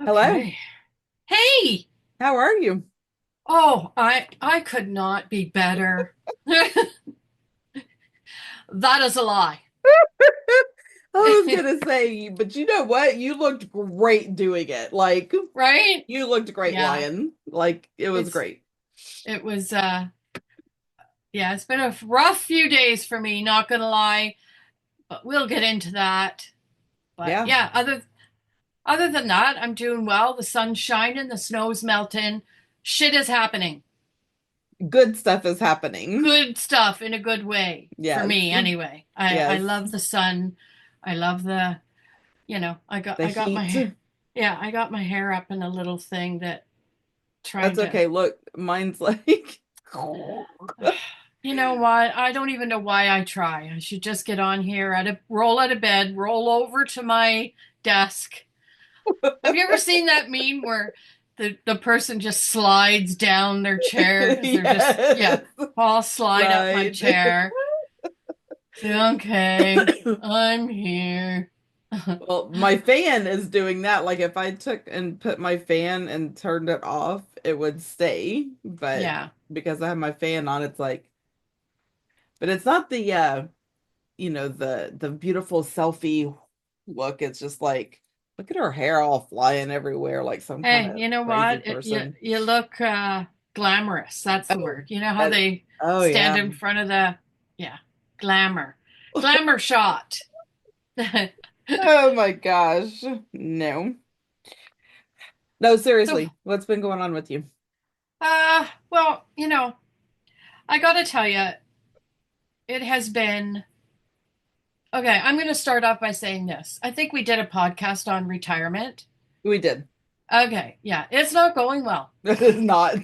Hello, Okay. Hey. how are you? Oh, I could not be better. That is a lie. I was gonna say, but you know what? You looked great doing it. Like, Right? you looked great Yeah. lying. Like, it was It's great. it was yeah, it's been a rough few days for me, not gonna lie, but we'll get into that. But Yeah, yeah, other than that, I'm doing well. The sun's shining, the snow's melting. Shit is happening. good stuff is happening. Good stuff in a good way for Yes, me anyway. I yes. love the sun. I love the The I got heat. my yeah, I got my hair up in a little thing that That's trying to okay. Look, mine's like, you know what? I don't even know why I try. I should just get on here, roll out of bed, roll over to my desk. Have you ever seen that meme where the person just slides down their chair because they're just, yeah, yes, I'll slide up my slide. chair. Say, okay, I'm here. Well, my fan is doing that. Like if I took and put my fan and turned it off, it would stay. But Yeah. because I have my fan on, it's like, but it's not the the beautiful selfie look. It's just like, look at her hair all flying everywhere like some kind Hey, of you know crazy what? person. You look glamorous. That's the Oh, word. You know how that, they oh stand yeah. in front of the, yeah, glamour. Glamour shot. Oh my gosh. No. No, So, seriously. What's been going on with you? well, I gotta tell you, it has been, okay, I'm gonna start off by saying this. I think we did a podcast on retirement. We did. Okay, yeah, it's not going well. It is not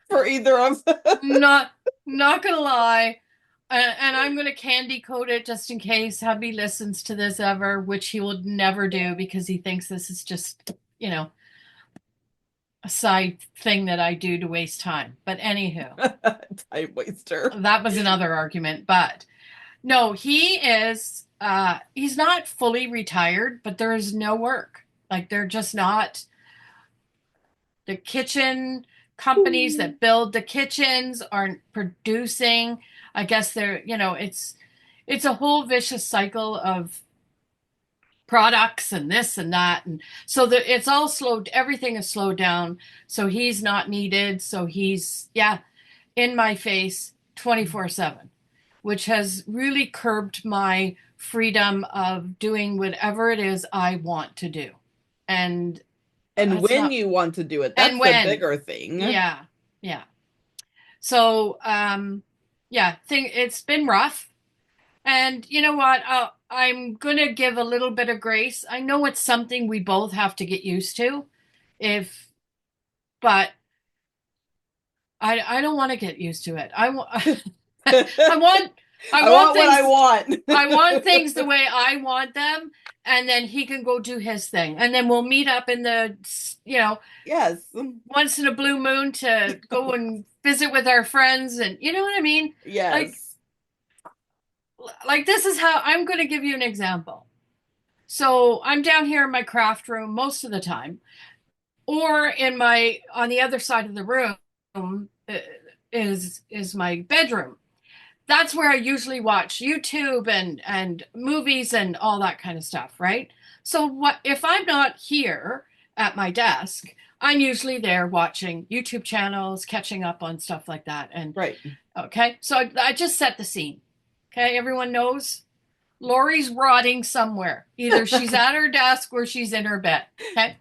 for either of us. Not not gonna lie. And I'm gonna candy coat it just in case hubby listens to this ever, which he will never do because he thinks this is just, a side thing that I do to waste time. But anywho, Time waster. that was another argument. But no, he's not fully retired, but there is no work. Like they're just not the kitchen companies that build the kitchens aren't producing. I guess it's a whole vicious cycle of products and this and that, and so it's all slowed, everything is slowed down, so he's not needed, so he's, yeah, in my face 24/7, which has really curbed my freedom of doing whatever it is I want to do. And And it's when not, you want to do it, and that's the when, bigger thing. yeah, yeah. So, yeah, it's been rough. And you know what? I'm going to give a little bit of grace. I know it's something we both have to get used to. If, but I don't want to get used to it. I want, I I want want what I things, want. I want things the way I want them. And then he can go do his thing. And then we'll meet up in the, Yes. once in a blue moon to go and visit with our friends. And you know what I mean? Like, Yes. like this is how I'm going to give you an example. So I'm down here in my craft room most of the time, or in my on the other side of the room uh, is my bedroom. That's where I usually watch YouTube and movies and all that kind of stuff, right? So what if I'm not here at my desk? I'm usually there watching YouTube channels, catching up on stuff like that. And Right. okay, so I just set the scene. Okay, everyone knows Lori's rotting somewhere. Either she's at her desk or she's in her bed. Okay.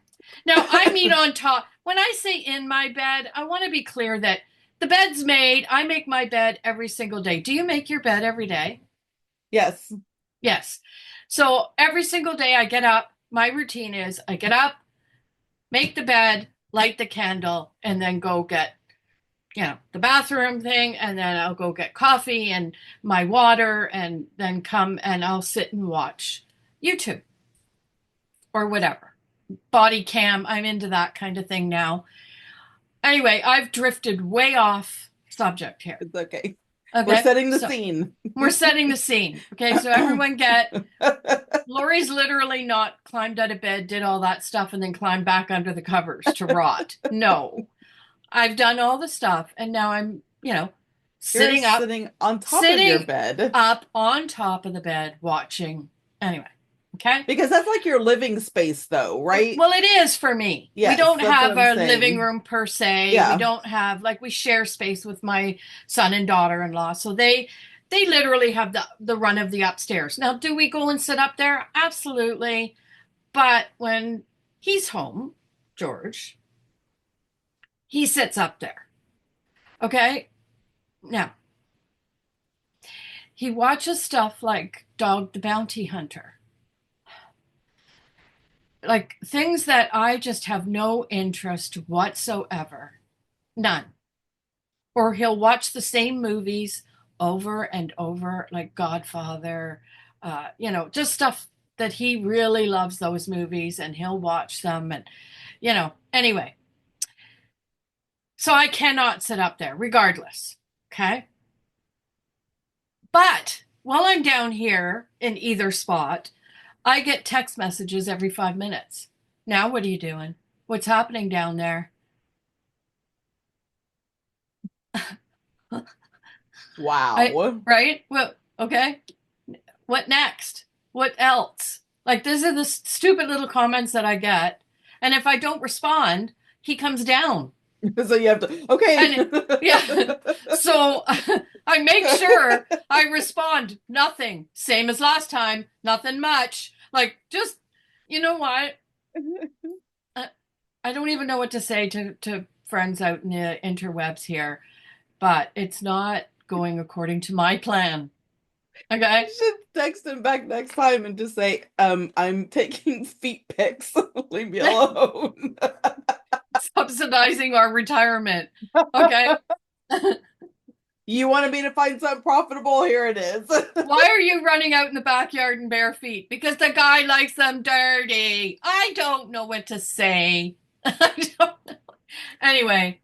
Now I meet on top. When I say in my bed, I want to be clear that the bed's made. I make my bed every single day. Do you make your bed every day? Yes. Yes. So every single day I get up. My routine is I get up, make the bed, light the candle, and then go get the bathroom thing, and then I'll go get coffee and my water, and then come and I'll sit and watch YouTube or whatever. Body cam, I'm into that kind of thing now. Anyway, I've drifted way off subject here. It's okay. We're Okay, setting the so scene. we're setting the scene. Okay, so everyone get Lori's literally not climbed out of bed, did all that stuff, and then climbed back under the covers to rot. No, I've done all the stuff, and now I'm, You're sitting up, sitting on top of your sitting bed up on top of the bed watching. Anyway, okay. because that's like your living space, though, right? Well, it is for me. We Yes, don't that's what have I'm a living saying. room per se. We Yeah. don't have like we share space with my son and daughter-in-law. So they literally have the run of the upstairs. Now, do we go and sit up there? Absolutely. But when he's home, George, he sits up there. Okay? Now, he watches stuff like Dog the Bounty Hunter. Like things that I just have no interest whatsoever. None. Or he'll watch the same movies over and over, like Godfather, just stuff that he really loves those movies and he'll watch them. And, anyway, so I cannot sit up there regardless. Okay. But while I'm down here in either spot, I get text messages every 5 minutes. Now, what are you doing? What's happening down there? Wow. Right? Well, okay. What next? What else? Like, these are the stupid little comments that I get. And if I don't respond, he comes down. So you have to, okay. And yeah, so I make sure I respond. Nothing. Same as last time. Nothing much. Like, just, you know what? I, I don't even know what to say to friends out in the interwebs here, but it's not going according to my plan. You Okay? should text him back next time and just say, I'm taking feet pics. Leave me alone. Subsidizing our retirement. Okay. You wanted me to find something profitable? Here it is. Why are you running out in the backyard in bare feet? Because the guy likes them dirty. I don't know what to say. I don't know. Anyway,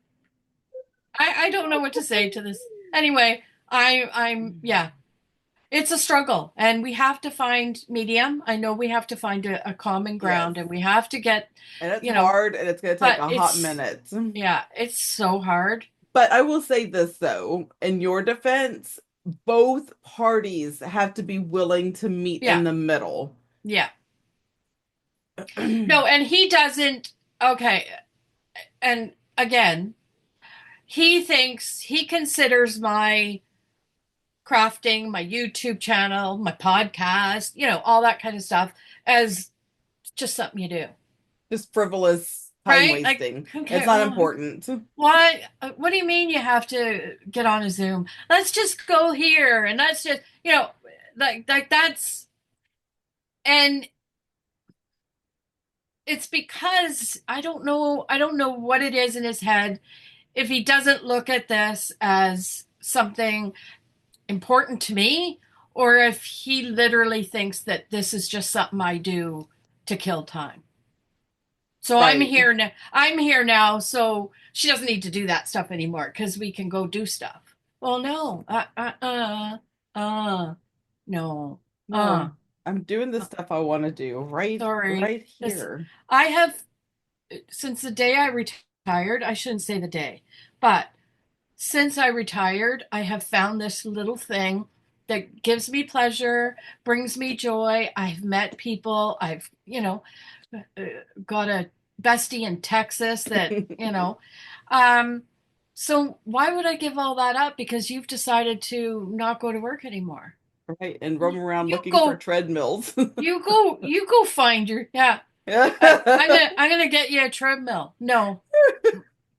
I don't know what to say to this. Anyway, yeah. It's a struggle, and we have to find medium. I know we have to find a common Yes. ground, and we have to get, And it's you know, hard and it's going to take but a hot minute. yeah, it's so hard. But I will say this though, in your defense, both parties have to be willing to meet in Yeah, the middle. yeah. No, and he doesn't. Okay, and again, he considers my crafting, my YouTube channel, my podcast, all that kind of stuff as just something you do, Just frivolous time right? Like, wasting. It's okay, not important. why? What do you mean you have to get on a Zoom? Let's just go here and let's just, like that's, and it's because I don't know what it is in his head. If he doesn't look at this as something important to me, or if he literally thinks that this is just something I do to kill time. So I'm Right. here now. I'm here now, so she doesn't need to do that stuff anymore because we can go do stuff. Well, no, no, uh, No, I'm doing the uh, stuff I want to do sorry. right This, here. I have since the day I retired. I shouldn't say the day, but since I retired, I have found this little thing that gives me pleasure, brings me joy. I've met people. I've, uh, got a bestie in Texas that, um, so why would I give all that up because you've decided to not go to work anymore? Right. And roam around You looking for go, treadmills. you go find your, yeah. I'm gonna get you a treadmill. No,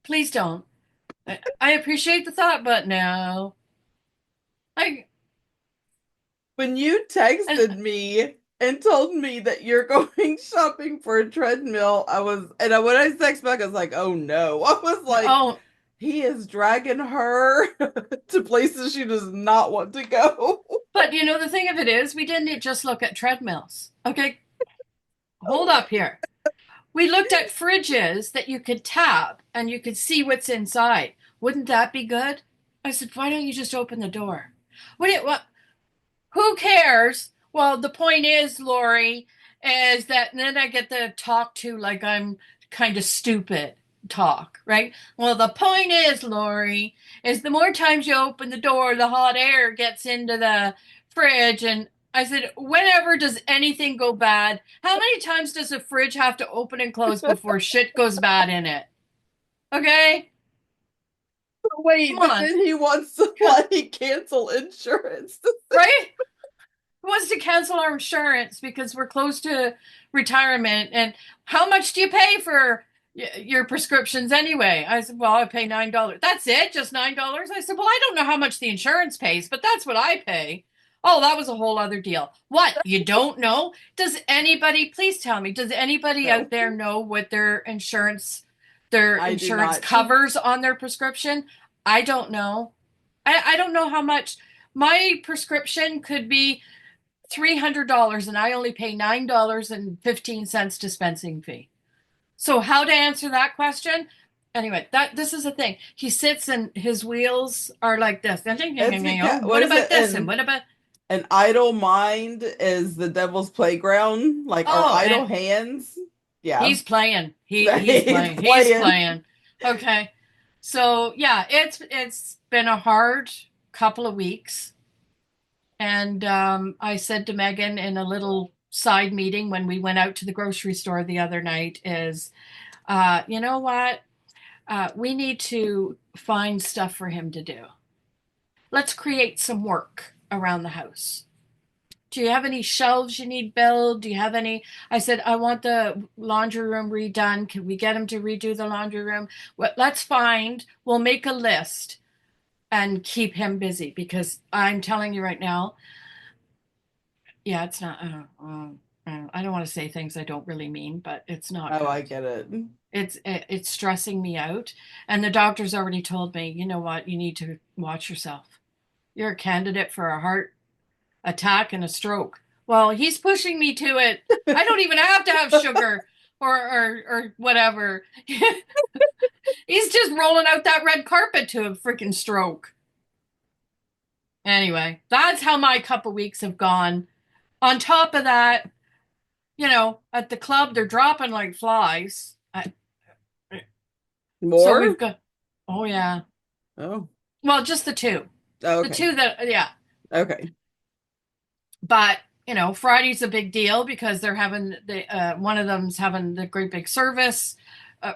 please don't. I appreciate the thought, but no. I When you and texted me and told me that you're going shopping for a treadmill, when I text back, I was like, oh no. I was like, oh, he is dragging her to places she does not want to go. but the thing of it is, we didn't just look at treadmills. Okay, hold up here. We looked at fridges that you could tap and you could see what's inside. Wouldn't that be good? I said, why don't you just open the door? What? Who cares? Well, the point is, Lorie, is that and then I get the talk to like I'm kind of stupid talk, right? Well, the point is, Lorie, is the more times you open the door, the hot air gets into the fridge. And I said, whenever does anything go bad? How many times does a fridge have to open and close before shit goes bad in it? Okay? Wait, Come but on. then he wants to like cancel insurance. Right? Wants to cancel our insurance because we're close to retirement. And how much do you pay for your prescriptions anyway? I said, well, I pay $9. That's it, just $9. I said, well, I don't know how much the insurance pays, but that's what I pay. Oh, that was a whole other deal. What? You don't know? Does anybody, please tell me, does anybody out No, there know what their I do insurance not. covers on their prescription? I don't know. I don't know how much my prescription could be $300 and I only pay $9.15 dispensing fee. So how to answer that question? Anyway, that this is the thing. He sits and his wheels are like this. It's because what What is it? about this? And what about An idle mind is the devil's playground. Like our oh, idle and hands. Yeah, he's playing. He's he's playing. He's playing. playing. Okay. So yeah, it's been a hard couple of weeks. And I said to Megan in a little side meeting when we went out to the grocery store the other night is, you know what? We need to find stuff for him to do. Let's create some work around the house. Do you have any shelves you need built? Do you have any? I said, I want the laundry room redone. Can we get him to redo the laundry room? Well, let's find, we'll make a list and keep him busy because I'm telling you right now, yeah, it's not. I don't want to say things I don't really mean, but it's not Oh, I good. get it. It's stressing me out, and the doctor's already told me, you know what, you need to watch yourself. You're a candidate for a heart attack and a stroke. Well, he's pushing me to it. I don't even have to have sugar or whatever. He's just rolling out that red carpet to a freaking stroke. Anyway, that's how my couple weeks have gone. On top of that, at the club, they're dropping like flies. So we've More? got, oh, yeah. Oh, Well, just the two. oh, The okay. two that, yeah. Okay. But, Friday's a big deal because they're having one of them's having the great big service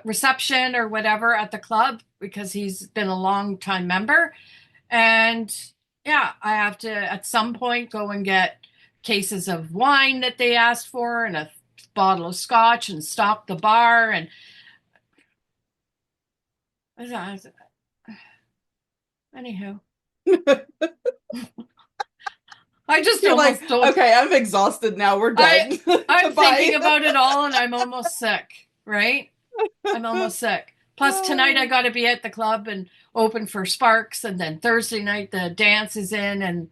reception or whatever at the club because he's been a long time member. And yeah, I have to at some point go and get cases of wine that they asked for and a bottle of scotch and stock the bar. And anywho, I just You're like, almost don't. okay, I'm exhausted now. We're I done. I'm thinking Bye. about it all, and I'm almost sick. Right? I'm almost sick. Plus tonight I got to be at the club and open for Sparks, and then Thursday night the dance is in, and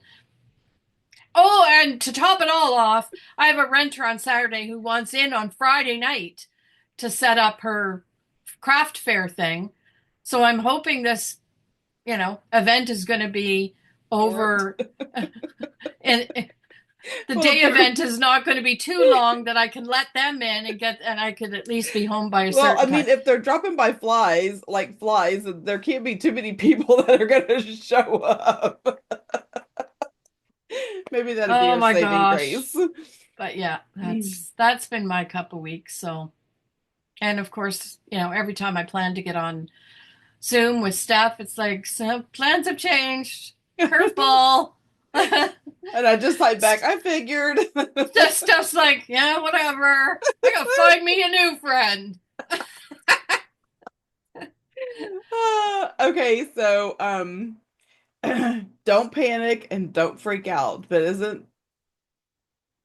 oh, and to top it all off, I have a renter on Saturday who wants in on Friday night to set up her craft fair thing. So I'm hoping this, event is going to be Short. over and the Well, day if they're event is not going to be too long that I can let them in and I could at least be home by a well, I certain mean, time. if they're dropping by flies, like flies, there can't be too many people that are gonna show up. Maybe that'd be Oh your my saving gosh. grace. But yeah, that's been my couple weeks. So, and of course, every time I plan to get on Zoom with Steph, it's like some plans have changed. Curveball. And I just type back, I figured. Stuff's like, yeah, whatever. I gotta find me a new friend. Okay, so don't panic and don't freak out. But isn't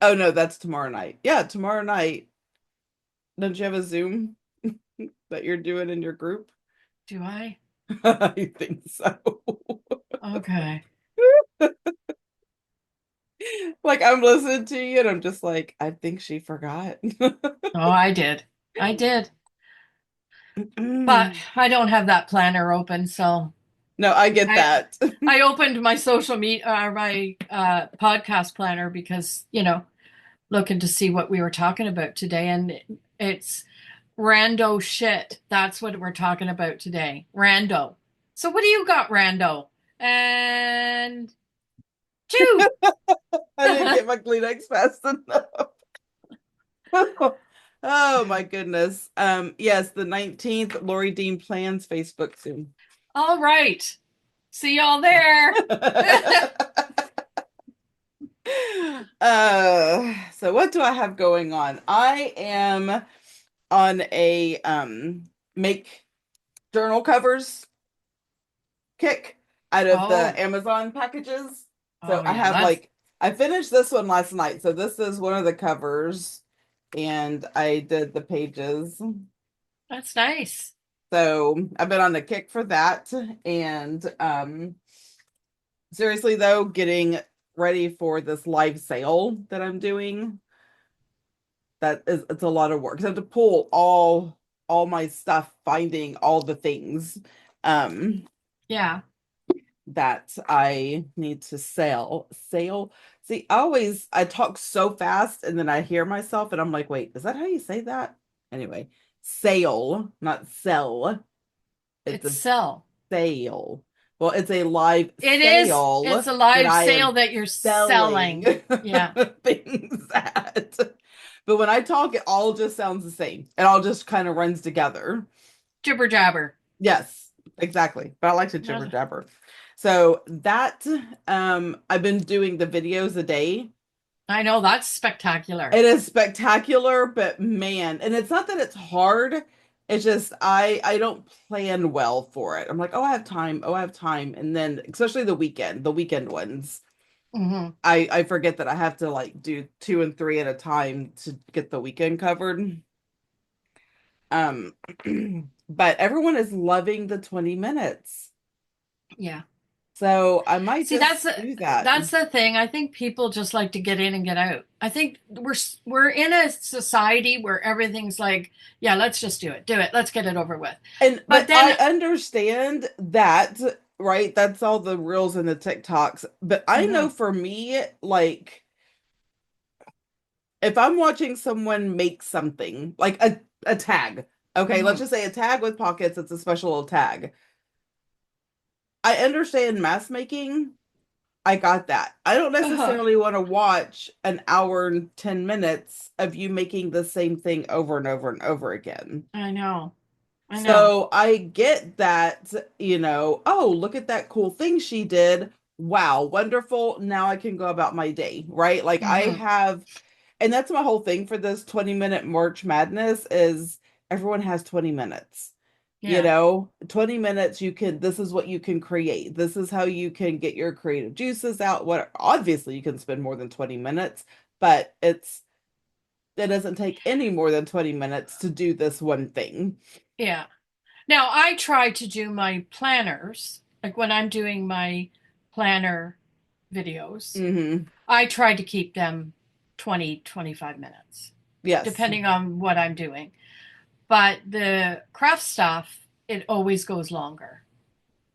oh no, that's tomorrow night. Yeah, tomorrow night. Don't you have a Zoom that you're doing in your group? Do I? I think so. Okay. Like I'm listening to you and I'm just like, I think she forgot. Oh, I did. I did. But I don't have that planner open, so No, I get I that. I opened my social media, my podcast planner because looking to see what we were talking about today, and it's rando shit. That's what we're talking about today. Rando. So what do you got, rando? And two. I didn't get my Kleenex fast enough. Oh my goodness. Yes, the 19th, Lori Dean plans Facebook soon. All right. See y'all there. So what do I have going on? I am on a make journal covers kick out of the Oh, Amazon packages. So oh I yeah, have that's like I finished this one last night. So this is one of the covers and I did the pages. that's nice. So I've been on the kick for that. And seriously though, getting ready for this live sale that I'm doing, that is it's a lot of work. So I have to pull all my stuff, finding all the things um Yeah. that I need to sell. See, I talk so fast and then I hear myself and I'm like, wait, is that how you say that? Anyway, sale, not sell. It's It's a sell. sale. Well, it's a live It is. sale It's a that live I sale am that you're selling selling. Yeah. things at. But when I talk, it all just sounds the same. It all just kind of runs together. Jibber jabber. Yes, exactly. But I like to jibber jabber. So that I've been doing the videos a day. I know that's spectacular. It is spectacular, but man, and it's not that it's hard. It's just I don't plan well for it. I'm like, oh, I have time. Oh, I have time. And then especially the weekend ones, Hmm. I forget that I have to like do two and three at a time to get the weekend covered. Um, but everyone is loving the 20 minutes. Yeah. So I might See, just do that. that's the thing. I think people just like to get in and get out. I think we're in a society where everything's like, yeah, let's just do it. Do it. Let's get it over with. And But but then, I understand that, right? That's all the reels and the TikToks. But I know mhm, for me, like if I'm watching someone make something, like a tag, okay, let's mhm, just say a tag with pockets, it's a special little tag. I understand mask making. I got that. I don't uh-huh. necessarily want to watch an hour and 10 minutes of you making the same thing over and over and over again. I know. I know. So I get that, oh, look at that cool thing she did. Wow, wonderful. Now I can go about my day, right? Like I Hmm. have, and that's my whole thing for this 20-minute March Madness is everyone has 20 minutes. Yeah. 20 minutes this is what you can create. This is how you can get your creative juices out. What obviously you can spend more than 20 minutes, but it doesn't take any more than 20 minutes to do this one thing. Yeah. Now I try to do my planners, like when I'm doing my planner videos, Hmm. I try to keep them 20, 25 minutes, Yes. depending on what I'm doing. But the craft stuff, it always goes longer,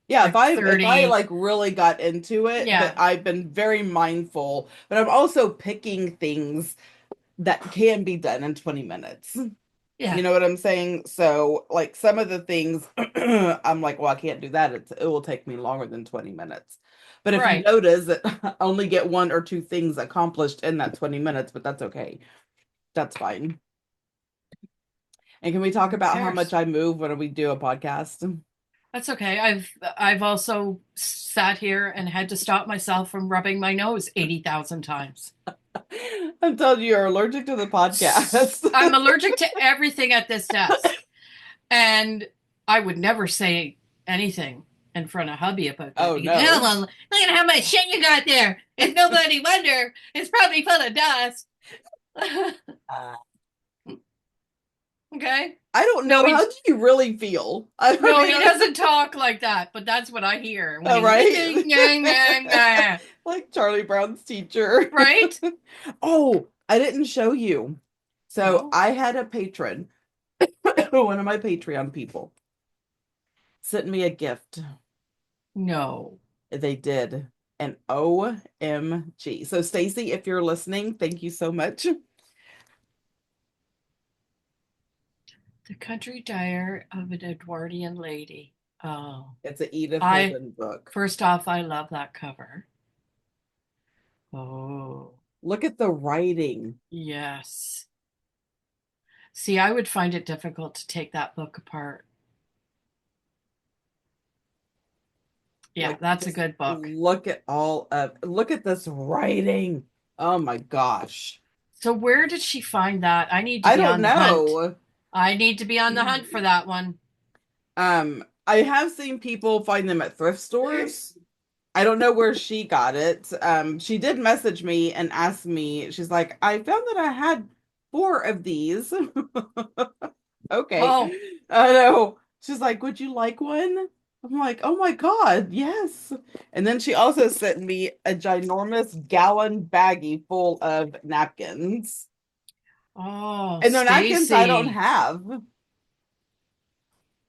Yeah, if like I 30. like really got into it, but Yeah. I've been very mindful, but I'm also picking things that can be done in 20 minutes. Yeah. You know what I'm saying? So, like some of the things I'm like, well, I can't do that. It will take me longer than 20 minutes. But if you Right. notice that I only get one or two things accomplished in that 20 minutes, but that's okay. That's fine. And can we talk Who about how much cares? I move when we do a podcast? That's okay. I've also sat here and had to stop myself from rubbing my nose 80,000 times. I'm telling you, you're allergic to the podcast. I'm allergic to everything at this desk. And I would never say anything in front of hubby about that Oh because, oh, no. well, look at how much shit you got there. It's nobody wonder. It's probably full of dust. Okay. I don't No, know. How do you really feel? I no, mean, he doesn't talk like that, but that's what I hear when all he's right. right. Like Charlie Brown's teacher. Right? Oh, I didn't show you. So No. I had a patron, one of my Patreon people, sent me a gift. No. They did. And OMG. So Stacy, if you're listening, thank you so much. The Country Diary of an Edwardian Lady. Oh. It's an Edith I Holden book. First off, I love that cover. Oh. Look at the writing. Yes. See, I would find it difficult to take that book apart. Yeah, Like, that's a just good book. look at this writing. Oh my gosh. So where did she find that? I need to I be don't on the hunt. know. I need to be on the hunt for that one. I have seen people find them at thrift stores. I don't know where she got it. She did message me and ask me, she's like, I found that I had four of these. Okay. Oh, I know. She's like, would you like one? I'm like, oh my God, yes. And then she also sent me a ginormous gallon baggie full of napkins. oh, And the napkins I don't Stacy. have.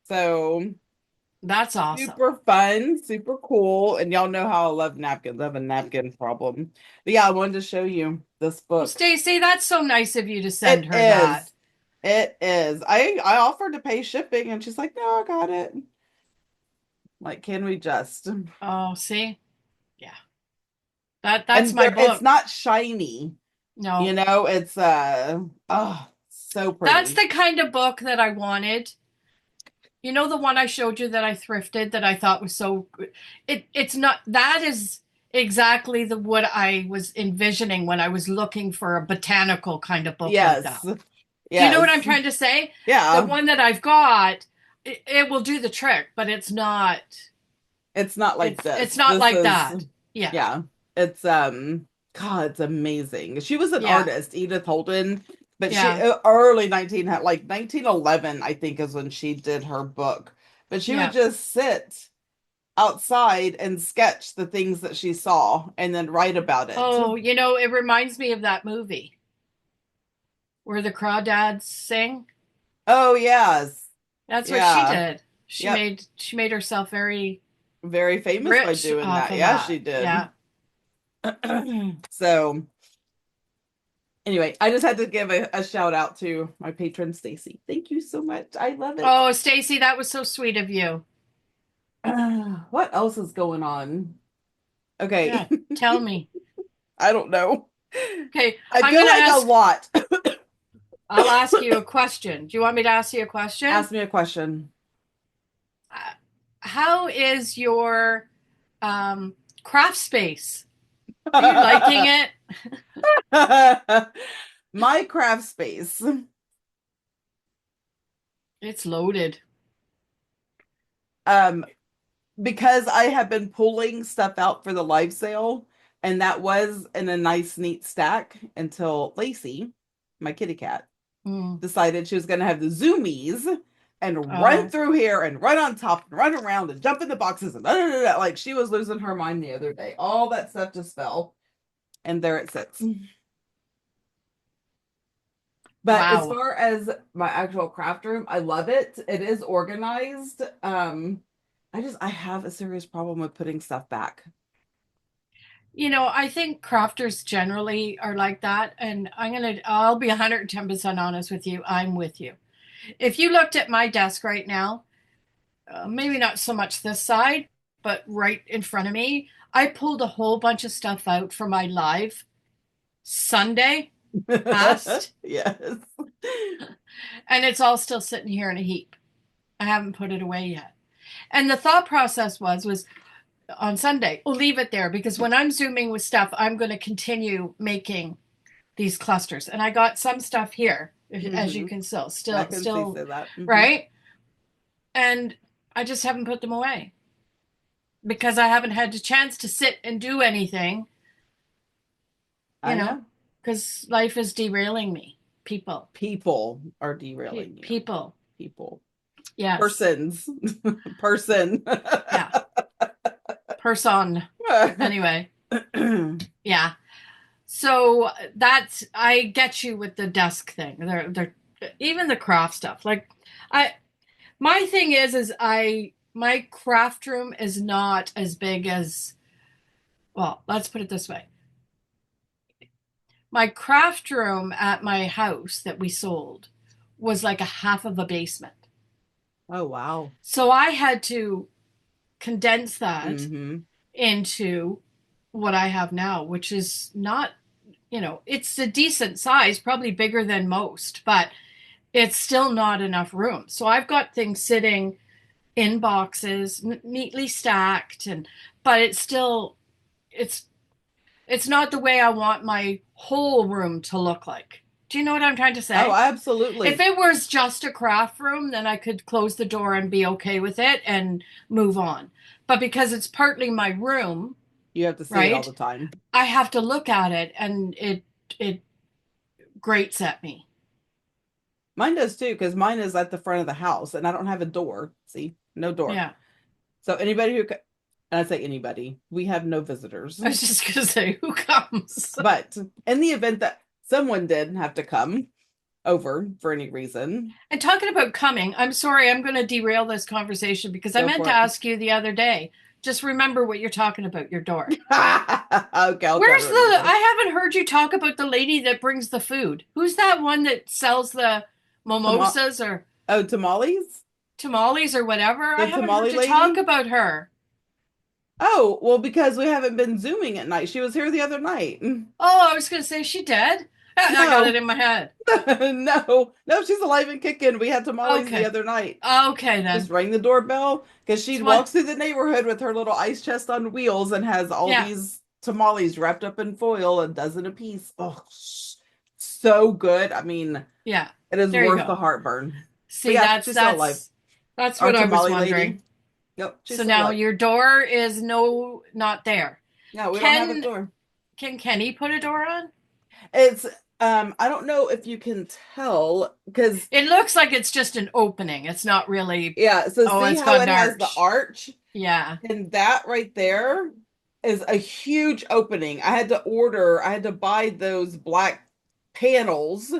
So That's awesome. super fun, super cool. And y'all know how I love napkins. I have a napkin problem. But yeah, I wanted to show you this Well, book. Stacy, that's so nice of you to send It her that. is. It is. I offered to pay shipping and she's like, no, I got it. Like, can we just? Oh, see? Yeah. That's And my there it's book. not shiny, No. it's oh, so That's pretty. the kind of book that I wanted. You know the one I showed you that I thrifted that I thought was so good. It's not that is exactly the what I was envisioning when I was looking for a botanical kind of book like Yes. that. Do you know what I'm Yes. trying to say? The Yeah. one that I've got, it will do the trick, but It's not like it's this. not This like is that. Yeah. yeah. It's God, it's amazing. She was an Yeah. artist, Edith Holden, but she Yeah. early 19 had like 1911 I think is when she did her book. But she would Yeah. just sit outside and sketch the things that she saw and then write about it. Oh, it reminds me of that movie where the crawdads sing. Oh yes. That's what she Yeah. did. She Yep. made she made herself very Very famous by rich doing off that. of Yeah, that. she did. Yeah. So anyway, I just had to give a shout out to my patron Stacy. Thank you so much. I love it. Oh, Stacy, that was so sweet of you. What else is going on? Okay. Yeah, tell me. I don't know. Okay, I I'm feel gonna like a ask. lot. I'll ask you a question. Do you want me to ask you a question? Ask me a question. Uh, How is your um, craft space? Are you liking it? My craft space. It's loaded. Um, because I have been pulling stuff out for the live sale, and that was in a nice, neat stack until Lacey, my kitty cat, Mm. decided she was going to have the zoomies and run Oh, through here and run on top and run around and jump in the boxes and like she was losing her mind the other day. All that stuff just fell, and there it sits. But as wow. far as my actual craft room, I love it. It is organized. I have a serious problem with putting stuff back. I think crafters generally are like that. And I'll be 110% honest with you. I'm with you. If you looked at my desk right now, maybe not so much this side, but right in front of me, I pulled a whole bunch of stuff out for my live Sunday past, Yes. and it's all still sitting here in a heap. I haven't put it away yet. And the thought process was on Sunday, we'll leave it there because when I'm zooming with stuff, I'm going to continue making these clusters. And I got some stuff here, as you Hmm. can still, I still, can see still, that. Hmm. right? And I just haven't put them away because I haven't had the chance to sit and do anything, you I know, know. because life is derailing me. People, People are derailing you. people. People. Yes. Persons. Person. Yeah. Person. Anyway. Yeah. So I get you with the desk thing. They're even the craft stuff. Like I my thing is my craft room is not as big as, well, let's put it this way. My craft room at my house that we sold was like a half of a basement. Oh, wow. So I had to condense that Mm-hmm. into what I have now, which is not, it's a decent size, probably bigger than most, but it's still not enough room. So I've got things sitting in boxes, neatly stacked, but it's it's not the way I want my whole room to look like. Do you know what I'm trying to Oh, say? If absolutely. it was just a craft room, then I could close the door and be okay with it and move on. But because it's partly my room, You have to see it all right? the time. I have to look at it and it grates at me. Mine does too, because mine is at the front of the house and I don't have a door. See, no door. Yeah. So anybody who, and I say anybody, we have no visitors. I was just gonna say, who comes? But in the event that someone did have to come over for any reason, And talking about coming, I'm sorry, I'm going to derail this conversation because I go meant for to it. ask you the other day. Just remember what you're talking about, your door. Okay, I'll try to Where's the? remember. I haven't heard you talk about the lady that brings the food. Who's that one that sells the Tama- mimosas or oh, tamales? tamales or whatever? I The haven't heard tamale you talk lady? about her. Oh, well, because we haven't been Zooming at night. She was here the other night. Oh, I was going to say she dead. I got it No, in my head. no, she's alive and kicking. We had tamales the Okay. other night. Okay Just then. rang the doorbell because It's she one. walks through the neighborhood with her little ice chest on wheels and has all Yeah. these tamales wrapped up in foil, a dozen apiece. Oh, so good. I mean, Yeah. it is There you worth go. the heartburn. But See, yeah, that's she's still alive. that's that's Our what I was tamale wondering. lady. Yep, she's So still now alive. your door is no not there. No, we don't have a Can door. can Kenny put a door on? It's I don't know if you can tell because It looks like it's just an opening. It's not really. yeah, so Oh, see it's how got it an has the arch. arch? Yeah. And that right there is a huge opening. I had to buy those black panels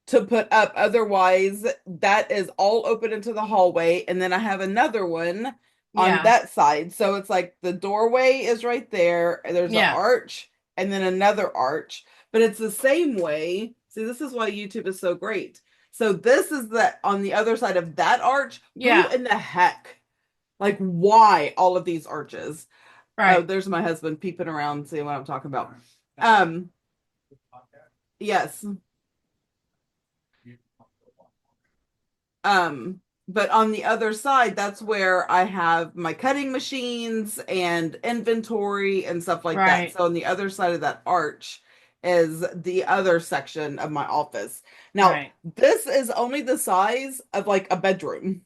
to put up. Otherwise, that is all open into the hallway. And then I have another one on Yeah. that side. So it's like the doorway is right there. There's an Yeah. arch and then another arch. But it's the same way. See, this is why YouTube is so great. So this is the on the other side of that arch. Who Yeah. in the heck? Like, why all of these arches? Oh, Right. there's my husband peeping around, seeing what I'm talking about. Um, yes. Um, but on the other side, that's where I have my cutting machines and inventory and stuff like that. Right. So on the other side of that arch is the other section of my office. Now, Right. this is only the size of like a bedroom.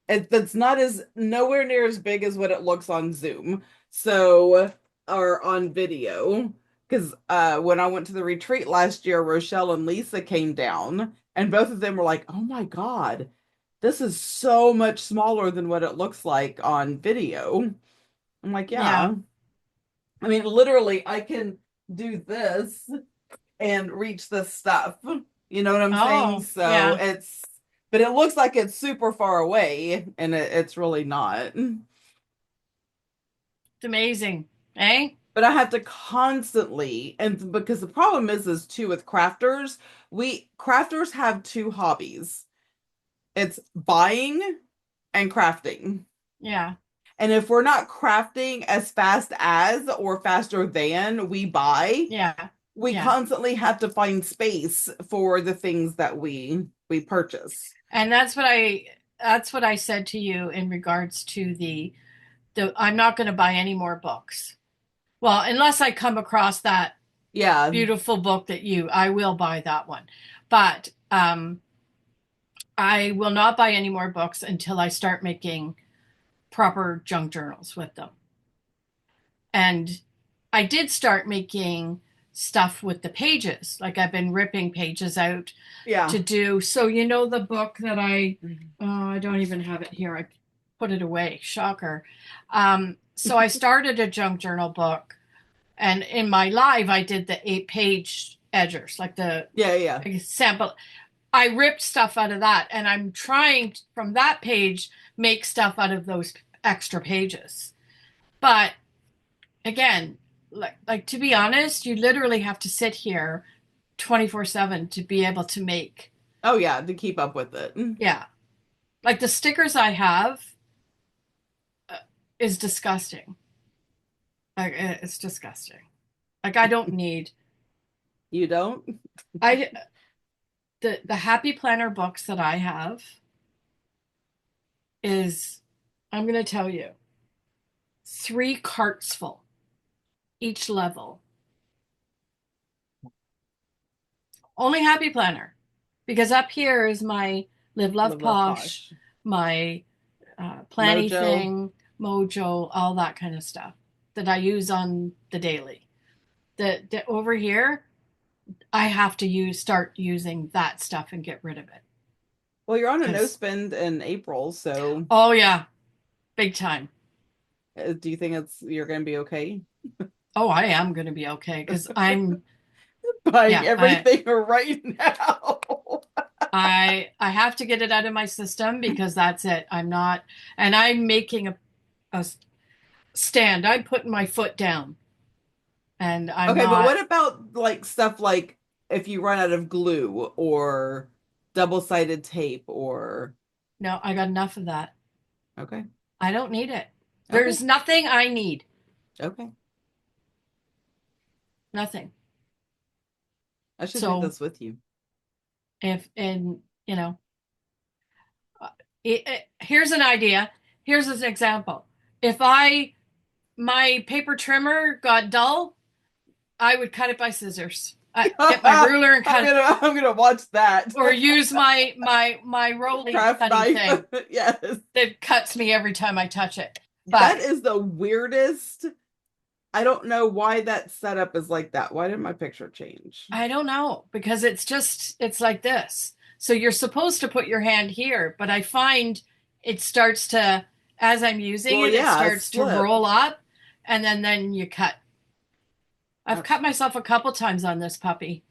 That's not as nowhere near as big as what it looks on Zoom. So or on video. Because when I went to the retreat last year, Rochelle and Lisa came down, and both of them were like, "Oh my God, this is so much smaller than what it looks like on video." I'm like, Yeah. "Yeah." I mean, literally, I can do this and reach this stuff. You know what I'm saying? Oh, So yeah. it's, but it looks like it's super far away, and it's really not. It's amazing. Eh? But I have to constantly, and because the problem is too with crafters, we crafters have two hobbies. It's buying and crafting. Yeah. And if we're not crafting as fast as or faster than we buy, Yeah. we Yeah. constantly have to find space for the things that we purchase. And that's what I said to you in regards to the I'm not going to buy any more books. Well, unless I come across that Yeah, beautiful book that I will buy that one. But I will not buy any more books until I start making proper junk journals with them. And I did start making stuff with the pages. Like I've been ripping pages out yeah. to do. So the book that I don't even have it here. I put it away. Shocker. So I started a junk journal book, and in my live I did the 8-page edgers, like the Yeah, yeah. sample. I ripped stuff out of that, and I'm trying from that page make stuff out of those extra pages. But again, like to be honest, you literally have to sit here 24/7 to be able to make. Oh yeah, to keep up with it. Yeah, like the stickers I have uh, is disgusting. Like it's disgusting. Like I don't need. You don't? I the Happy Planner books that I have is, I'm going to tell you, 3 carts full each level. Only Happy Planner, because up here is my Live Love Live Love Posh, Posh. my Planny Mojo. Thing, Mojo, all that kind of stuff that I use on the daily. The over here, I have to start using that stuff and get rid of it. Well, you're on a no Because, spend in April, so oh yeah, big time. do you think you're going to be okay Oh, I am going to be okay because I'm, buying yeah, I, everything right now? I have to get it out of my system because that's it. I'm not, and I'm making a stand. I'm putting my foot down, and I'm Okay, but not. what about like stuff like if you run out of glue or double-sided tape or No, I got enough of that. okay, I don't need it. okay, There's nothing I need. okay. Nothing. I should do So this with you. if and uh, here's an idea. Here's an example. If I my paper trimmer got dull, I would cut it by scissors. I get my I'm ruler and cut it, gonna watch that. or use my rolly Craft cutting knife. thing Yes. that cuts me every time I touch it. That But is the weirdest. I don't know why that setup is like that. Why did my picture change? I don't know because it's like this. So you're supposed to put your hand here, but I find it starts to, as I'm using Well, it, it yeah, starts to slip. roll up, and then you cut. I've Uh, cut myself a couple times on this puppy.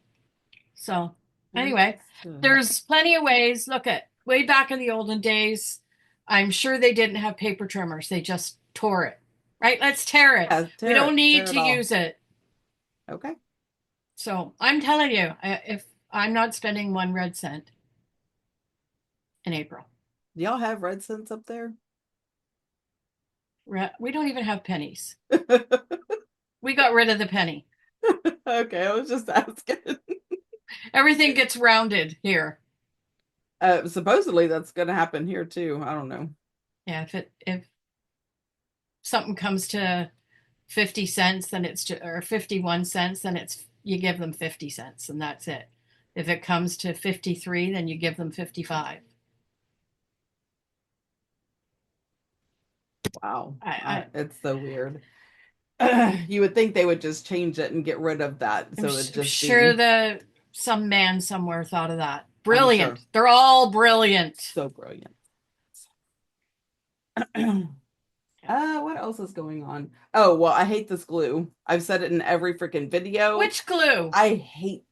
So I anyway, just there's plenty of ways. Look at way back in the olden days, I'm sure they didn't have paper trimmers. They just tore it. Right? Let's tear it. yeah, We don't need tear it to off. use it. Okay. So I'm telling you, if I'm not spending 1 red cent in April, Do y'all have red cents up there? we don't even have pennies. We got rid of the penny. Okay, I was just asking. Everything gets rounded here. Supposedly that's gonna happen here too. I don't know. Yeah, if something comes to 50 cents, then or 51 cents, then it's you give them 50 cents and that's it. If it comes to 53, then you give them 55. Wow. I It's so weird. You would think they would just change it and get rid of that. I'm So it'd just sure be, the some man somewhere thought of that. I'm sure, Brilliant. They're all brilliant. so brilliant. What else is going on? Oh, well, I hate this glue. I've said it in every freaking video. Which glue? I hate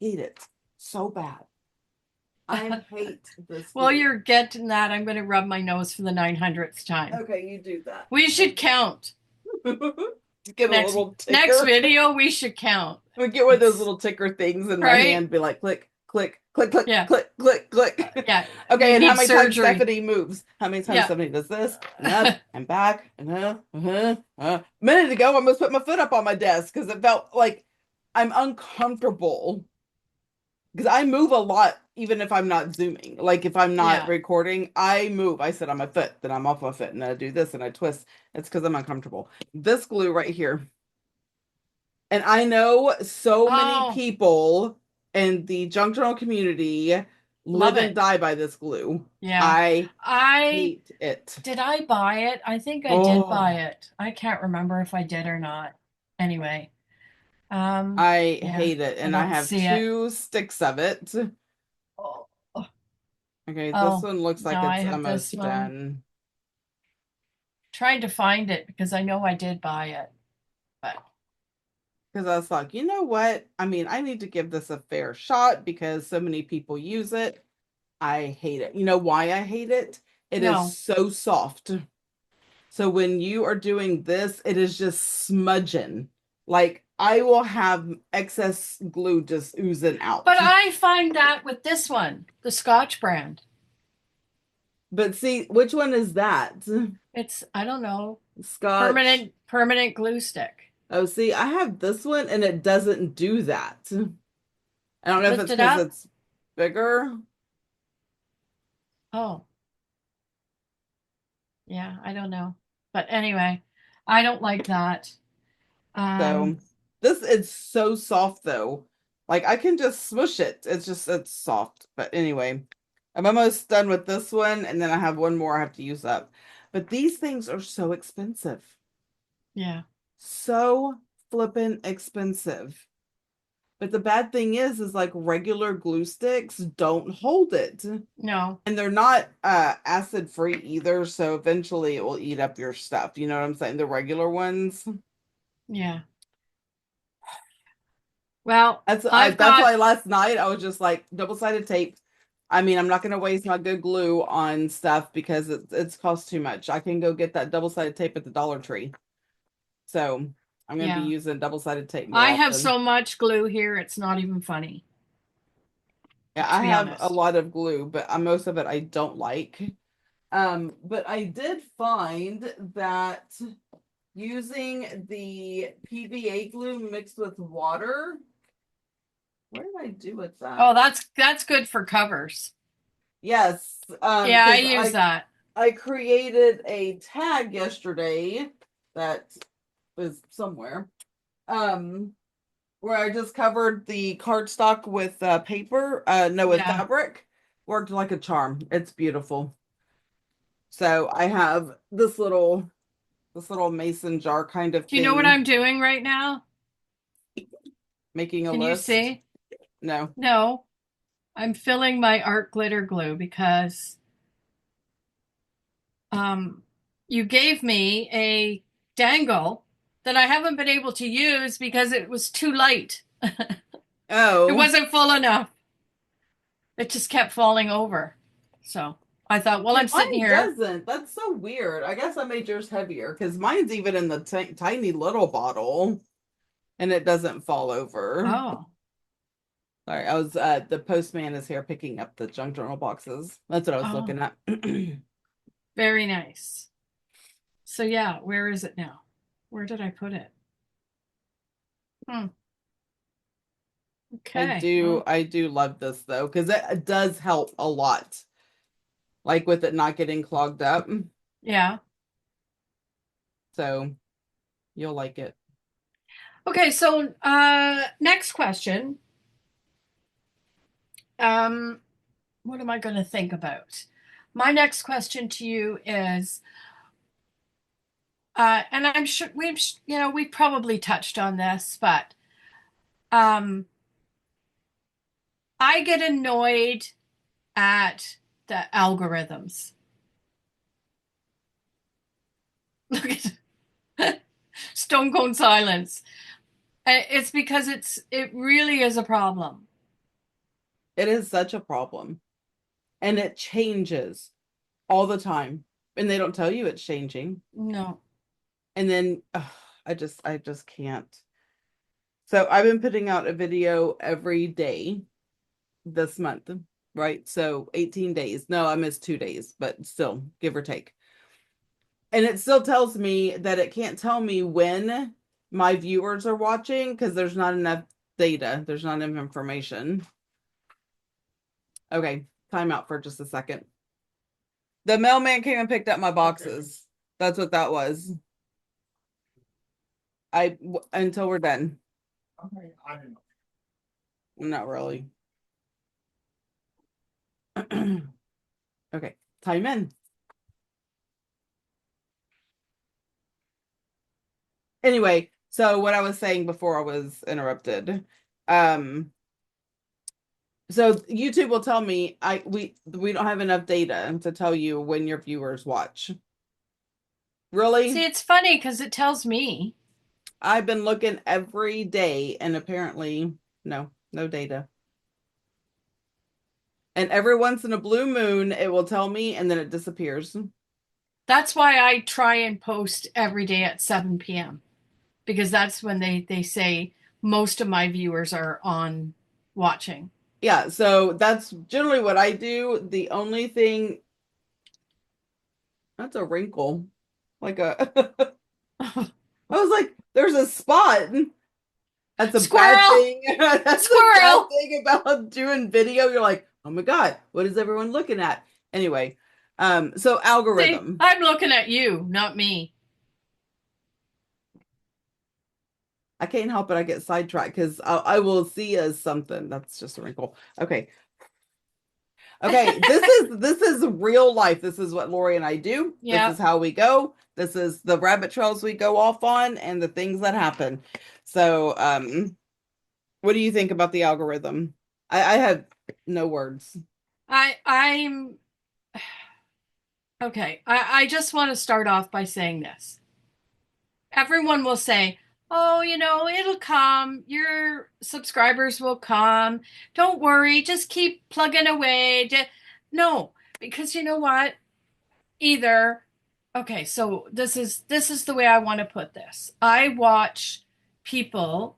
it so bad. I hate this Well, glue. you're getting that. I'm going to rub my nose for the 900th time. Okay, you do that. We should count. Get a Next little next ticker. video, we should count. We get one of those It's little ticker things in my right. hand, be like click, click, click, click, Yeah. click, click, click. Yeah. Okay, You and how need many times surgery. Stephanie moves? How many times Yeah. Stephanie does this and up and back and A minute ago, I almost put my foot up on my desk because it felt like I'm uncomfortable because I move a lot, even if I'm not zooming. Like if I'm not Yeah. recording, I move. I sit on my foot, then I'm off my foot, and then I do this and I twist. It's because I'm uncomfortable. This glue right here. And I know so many Oh, people in the junk journal community love live and it. die by this glue. Yeah. I I hate it. did I buy it? I think I did buy Oh, it. I can't remember if I did or not. Anyway, I yeah, hate it. I And I don't have see it. two sticks of it. Oh, Okay, this oh, one looks like no, I it's have this almost one. done. Trying to find it because I know I did buy it, but because I was like, you know what? I mean, I need to give this a fair shot because so many people use it. I hate it. You know why I hate it? It is No. so soft. So when you are doing this, it is just smudging. Like I will have excess glue just oozing But out. I find that with this one, the Scotch brand. But see, which one is that? It's, I don't know, Scotch. permanent glue stick. Oh, see, I have this one and it doesn't do that. I don't know if Lift it's it because up. it's bigger. Oh, yeah, I don't know. But anyway, I don't like that. So Um, this it's so soft though. Like I can just smush it. It's soft. But anyway, I'm almost done with this one and then I have one more I have to use up. But these things are so expensive. yeah, So flippin' expensive. But the bad thing is like regular glue sticks don't hold it. no, And they're not acid free either, so eventually it will eat up your stuff. You know what I'm saying? The regular ones. yeah. Well, I've That's got, why last night I was just like double-sided tape. I mean, I'm not gonna waste my good glue on stuff because it's cost too much. I can go get that double-sided tape at the Dollar Tree. So I'm gonna be yeah, using double-sided tape more I have often. so much glue here, it's not even funny, Yeah, to I be have a honest. lot of glue, but most of it I don't like. But I did find that using the PVA glue mixed with water. What did I do with Oh, that? that's good for covers. Yes, Yeah, I because use that. I created a tag yesterday that was somewhere. Um, where I just covered the cardstock with paper, no, with Yeah. fabric. Worked like a charm. It's beautiful. So I have this little mason jar kind of Do you know what thing, I'm doing right now? making a Can you list. see? No. No, I'm filling my art glitter glue because um, you gave me a dangle that I haven't been able to use because it was too light. It Oh, wasn't full enough. It just kept falling over. So I thought, well, see, I'm sitting mine here. doesn't. That's so weird. I guess I made yours heavier because mine's even in the tiny little bottle and it doesn't fall over. Oh, Sorry, I was the postman is here picking up the junk journal boxes. That's what I was oh, looking at. very nice. So yeah, where is it now? Where did I put it? Hmm. Okay. Well, I do love this though, because it does help a lot, like with it not getting clogged up. yeah. So you'll like it. Okay, so next question. Um, what am I going to think about? My next question to you is, and I'm sure we've probably touched on this, but um, I get annoyed at the algorithms. Look at stone cold silence. It's because it really is a problem. It is such a problem, and it changes all the time, and they don't tell you it's changing. No. And then I just can't. So I've been putting out a video every day this month, right? So 18 days. No, I missed 2 days, but still, give or take. And it still tells me that it can't tell me when my viewers are watching because there's not enough data, there's not enough information. Okay, time out for just a second. The mailman came and picked up my boxes. That's what that was. Until we're done. Not really. Okay, time in. Anyway, so what I was saying before I was interrupted. Um, so YouTube will tell me we don't have enough data to tell you when your viewers watch. See, Really? it's funny because it tells me. I've been looking every day and apparently no data. And every once in a blue moon, it will tell me and then it disappears. That's why I try and post every day at 7 p.m. because that's when they say most of my viewers are on watching. Yeah, so that's generally what I do. The only thing that's a wrinkle. Like a I was like, there's a spot. That's a bad Squirrel! thing. That's a bad Squirrel! thing about doing video. You're like, oh my God, what is everyone looking at? Anyway, so See, algorithm. I'm looking at you, not me. I can't help it. I get sidetracked because I will see as something. That's just a wrinkle. Okay. Okay. This is real life. This is what Lori and I do. This is Yep. how we go. This is the rabbit trails we go off on and the things that happen. So what do you think about the algorithm? I have no words. I'm okay. I just want to start off by saying this. Everyone will say, oh, it'll come. Your subscribers will come. Don't worry. Just keep plugging away. No, because you know what? Either, okay, so this is the way I want to put this. I watch people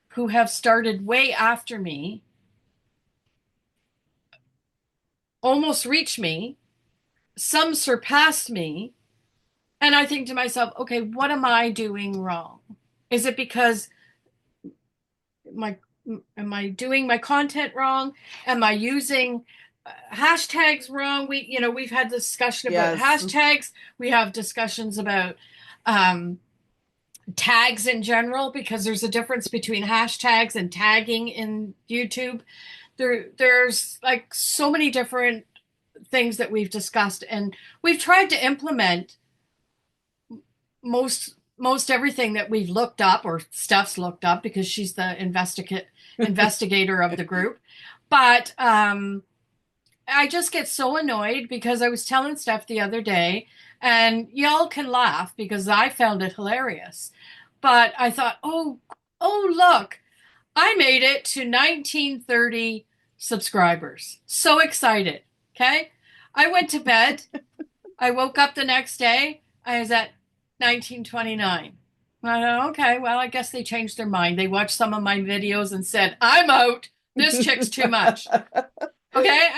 who have started way after me almost reach me. Some surpassed me. And I think to myself, okay, what am I doing wrong? Is it because my am I doing my content wrong? Am I using hashtags wrong? We've had discussion about Yes. hashtags. We have discussions about um, tags in general because there's a difference between hashtags and tagging in YouTube. There's like so many different things that we've discussed, and we've tried to implement most everything that we've looked up or Steph's looked up because she's the investigator of the group. But I just get so annoyed because I was telling Steph the other day, and y'all can laugh because I found it hilarious. But I thought, oh, look, I made it to 1930 subscribers. So excited. Okay. I went to bed. I woke up the next day. I was at 1929. I thought, okay, well, I guess they changed their mind. They watched some of my videos and said, I'm out. This chick's too much. Okay.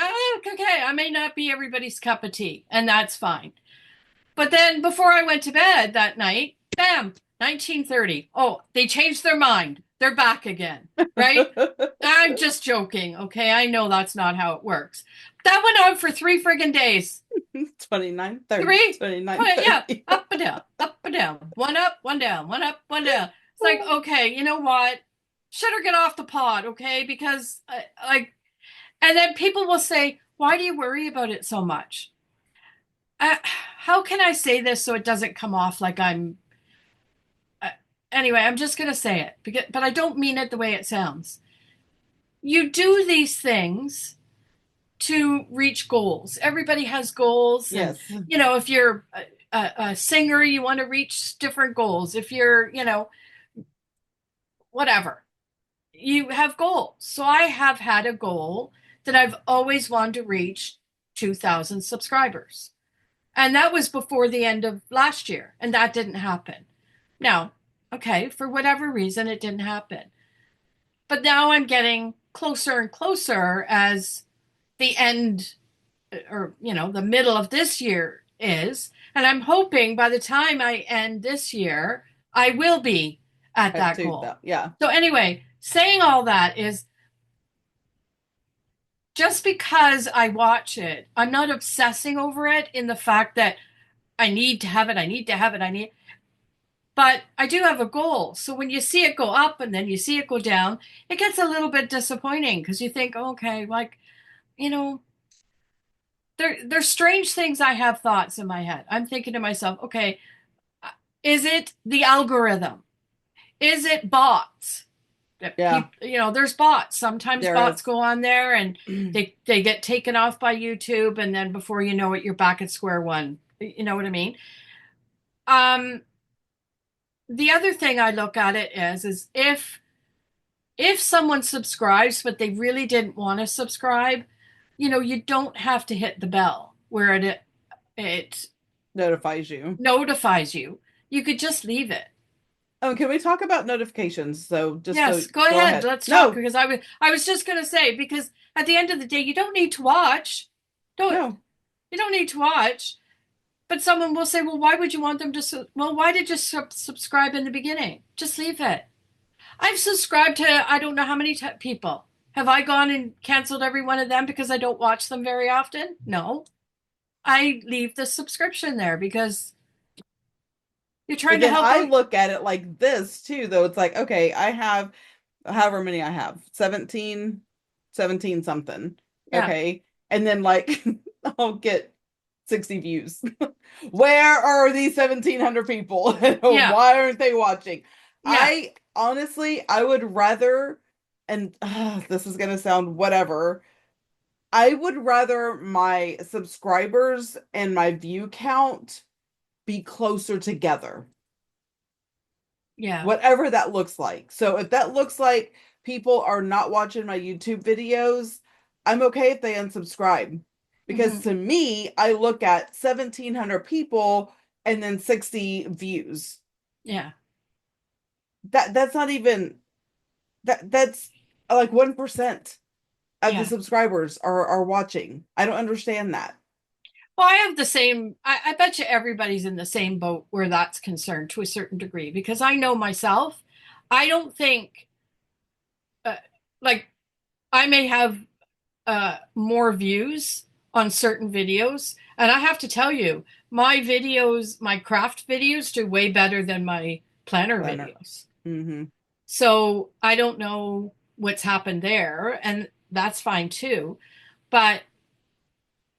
Okay. I may not be everybody's cup of tea, and that's fine. But then before I went to bed that night, bam, 1930. Oh, they changed their mind. They're back again, right? I'm just joking, okay? I know that's not how it works. That went on for 3 friggin' days. 29, 30, Three, 29, yeah, 30. up and down, up and down. One up, one down, one up, one down. It's like, okay, you know what? Should her get off the pod, okay? Because, and then people will say, why do you worry about it so much? How can I say this so it doesn't come off like I'm uh, anyway, I'm just going to say it but I don't mean it the way it sounds. You do these things to reach goals. Everybody has goals, and Yes. if you're a singer, you want to reach different goals. If you're, whatever, you have goals. So I have had a goal that I've always wanted to reach 2,000 subscribers. And that was before the end of last year, and that didn't happen. Now, okay, for whatever reason, it didn't happen. But now I'm getting closer and closer as the end or, the middle of this year is. And I'm hoping by the time I end this year, I will be at At that two, goal. yeah. So, anyway, saying all that is just because I watch it, I'm not obsessing over it in the fact that I need to have it, I need to have it, but I do have a goal. So when you see it go up and then you see it go down, it gets a little bit disappointing because you think, okay, like, you know, there's strange things. I have thoughts in my head. I'm thinking to myself, okay, is it the algorithm? Is it bots? Yeah, People, there's bots. Sometimes there bots is. go on there and they get taken off by YouTube, and then before you know it, you're back at square one. You know what I mean? Um, the other thing I look at it is if someone subscribes but they really didn't want to subscribe, you don't have to hit the bell where it Notifies you. notifies you. You could just leave it. Oh, can we talk about notifications? So just Yes, go go ahead. ahead. Let's talk No, because I was just going to say because at the end of the day you don't need to watch. Don't no. you don't need to watch. But someone will say, "Well, why would you want them to well, why did you subscribe in the beginning? Just leave it." I've subscribed to I don't know how many people. Have I gone and canceled every one of them because I don't watch them very often? No. I leave the subscription there because you're trying But to then help I out. look at it like this too, though. It's like, okay, I have however many I have, 17 something. Yeah. Okay. And then like I'll get 60 views. Where are these 1,700 people? Yeah. Why aren't they watching? Yeah. I would rather, and this is going to sound whatever, I would rather my subscribers and my view count be closer together, Yeah. whatever that looks like. So if that looks like people are not watching my YouTube videos, I'm okay if they unsubscribe. Because Hmm. to me, I look at 1,700 people and then 60 views. Yeah. That's not even that's like 1% of the Yeah. subscribers are watching. I don't understand that. Well, I have the same. I bet you everybody's in the same boat where that's concerned to a certain degree because I know myself. I don't think, uh, like, I may have more views on certain videos. And I have to tell you, my videos, my craft videos, do way better than my planner Planner. videos. Mm-hmm. So I don't know what's happened there, and that's fine too. But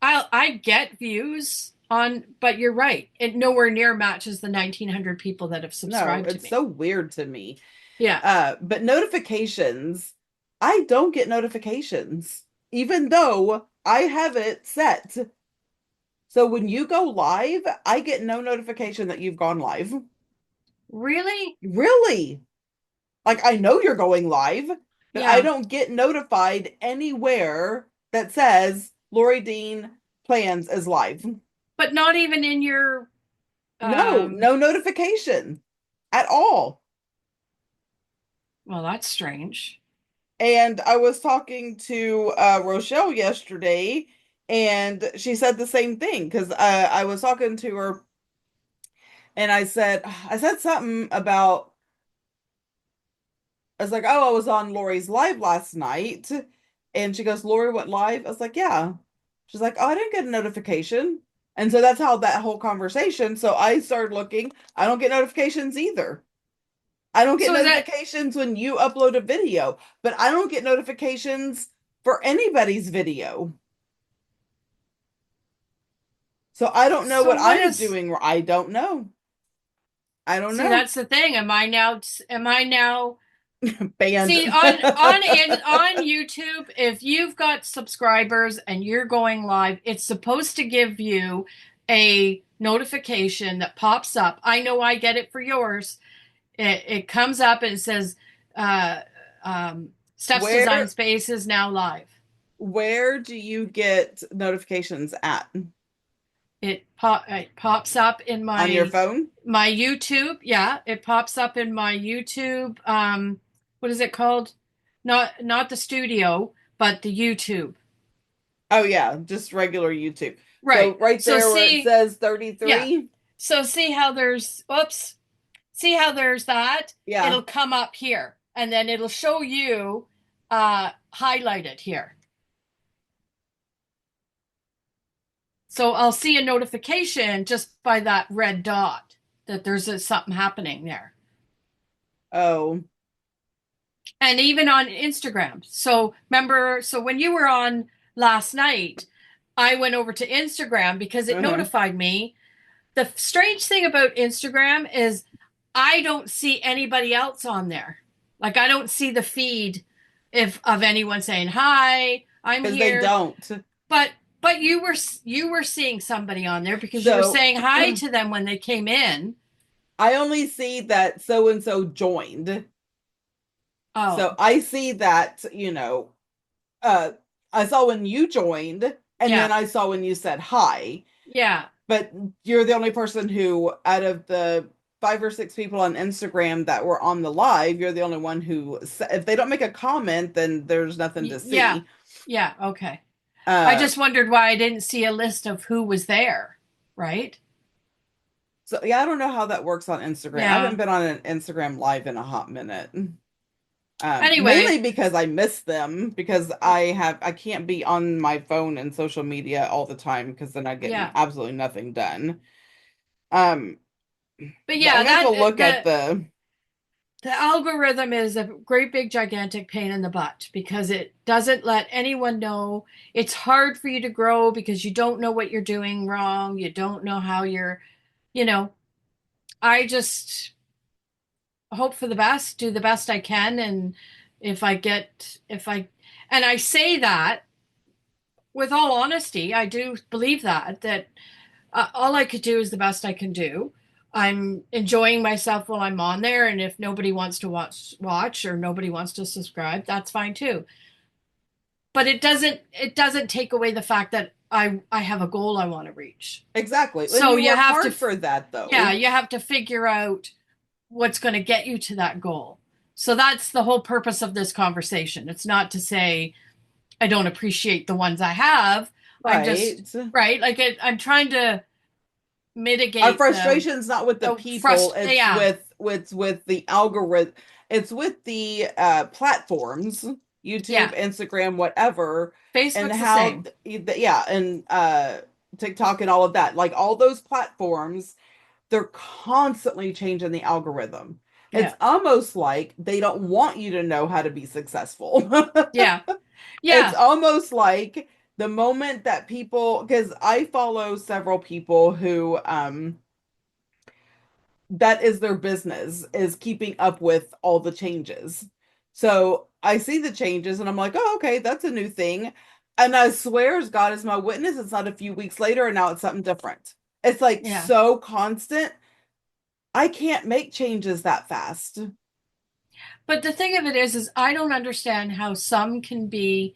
I get views on, but you're right. It nowhere near matches the 1,900 people that have No, subscribed to it's me. so weird to me. Yeah. But notifications, I don't get notifications, even though I have it set. So when you go live, I get no notification that you've gone live. Really? Really? Like I know you're going live, but I Yeah. don't get notified anywhere that says Lori Dean plans is live. But not even in your No, um no notification at all. well, that's strange. And I was talking to Rochelle yesterday, and she said the same thing because I was talking to her, and I said something about I was like, oh, I was on Lori's live last night, and she goes, Lori went live. I was like, yeah. She's like, oh, I didn't get a notification, and so that's how that whole conversation. So I started looking. I don't get notifications either. I don't get So is that notifications when you upload a video, but I don't get notifications for anybody's video. So I don't know so what what I'm is doing. I don't know. I don't see know. that's the thing. Am I now Banned. see on YouTube if you've got subscribers and you're going live, it's supposed to give you a notification that pops up. I know I get it for yours. It comes up and it says uh Steph's Design Where Space is now live. where do you get notifications at? It pops up in On your my phone? YouTube. Yeah, it pops up in my YouTube. What is it called? Not the studio, but the YouTube. Oh yeah, just regular YouTube. Right. So right So there where it see, says yeah. 33. So see how there's oops. See how there's that? Yeah. It'll come up here and then it'll show you highlighted here. So I'll see a notification just by that red dot that something happening there. Oh. And even on Instagram. So remember, so when you were on last night, I went over to Instagram because it Uh-huh. notified me. The strange thing about Instagram is I don't see anybody else on there. Like I don't see the feed if of anyone saying hi, I'm Because they here. don't. But you were seeing somebody on there because you were So saying hi to them when they came in. I only see that so and so joined. So Oh, I see that, uh I saw when you joined and then yeah. I saw when you said hi. Yeah. But you're the only person who, out of the 5 or 6 people on Instagram that were on the live, you're the only one who, if they don't make a comment, then there's nothing to Yeah. see. Yeah. Okay. I Uh, just wondered why I didn't see a list of who was there, right? so yeah, I don't know how that works on Instagram. I haven't Yeah. been on an Instagram live in a hot minute. Mainly Anyway, because I miss them because I can't be on my phone and social media all the time because then I get yeah. absolutely nothing done. Um, But but I'm yeah, gonna have to that look at the the algorithm is a great big gigantic pain in the butt because it doesn't let anyone know. It's hard for you to grow because you don't know what you're doing wrong. You don't know how you're, you know, I just hope for the best, do the best I can, and if I and I say that with all honesty, I do believe that all I could do is the best I can do. I'm enjoying myself while I'm on there, and if nobody wants to watch or nobody wants to subscribe, that's fine too. But it doesn't take away the fact that I have a goal I want to reach. exactly. And So you you work have to, hard for that yeah, though. you have to figure out what's going to get you to that goal. So that's the whole purpose of this conversation. It's not to say I don't appreciate the ones I have. I'm just, Right. right, like I'm trying to Our mitigate frustration's not with the the people, it's yeah, with the algorithm, it's with the platforms, YouTube, yeah. Instagram, whatever, and Facebook's the how same. yeah, and TikTok and all of that. Like all those platforms, they're constantly changing the algorithm. It's Yeah, almost like they don't want you to know how to be successful. yeah, It's yeah, almost like the moment that people, because I follow several people who that is their business, is keeping up with all the changes. So I see the changes and I'm like, oh, okay, that's a new thing. And I swear as God is my witness, it's not a few weeks later and now it's something different. It's like yeah. so constant. I can't make changes that fast. But the thing of it is I don't understand how some can be,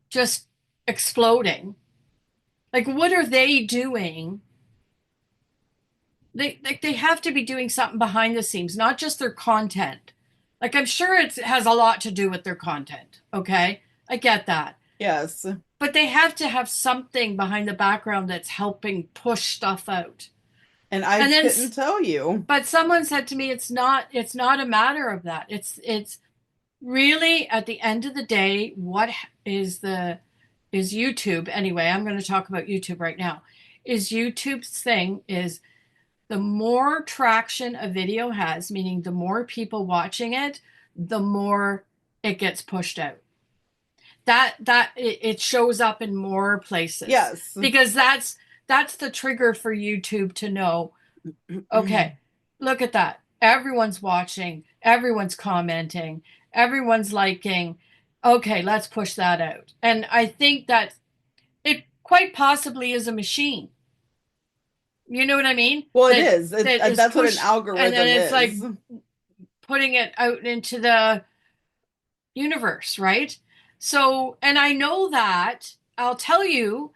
just exploding. Like, what are they doing? They have to be doing something behind the scenes, not just their content. Like, I'm sure it has a lot to do with their content. Okay, I get that, Yes. but they have to have something behind the background that's helping push stuff out. And I And then, couldn't tell you. but someone said to me, it's not a matter of that. It's really at the end of the day, what is the is YouTube anyway? I'm going to talk about YouTube right now. Is YouTube's thing is the more traction a video has, meaning the more people watching it, the more it gets pushed out. It shows up in more places Yes. because that's the trigger for YouTube to know, okay, look at that. Everyone's watching, everyone's commenting, everyone's liking. Okay, let's push that out. And I think that it quite possibly is a machine. You know what I mean? Well, it That is. that is That's what an pushed and then algorithm it's like is. putting it out into the universe, right? So, and I know that I'll tell you,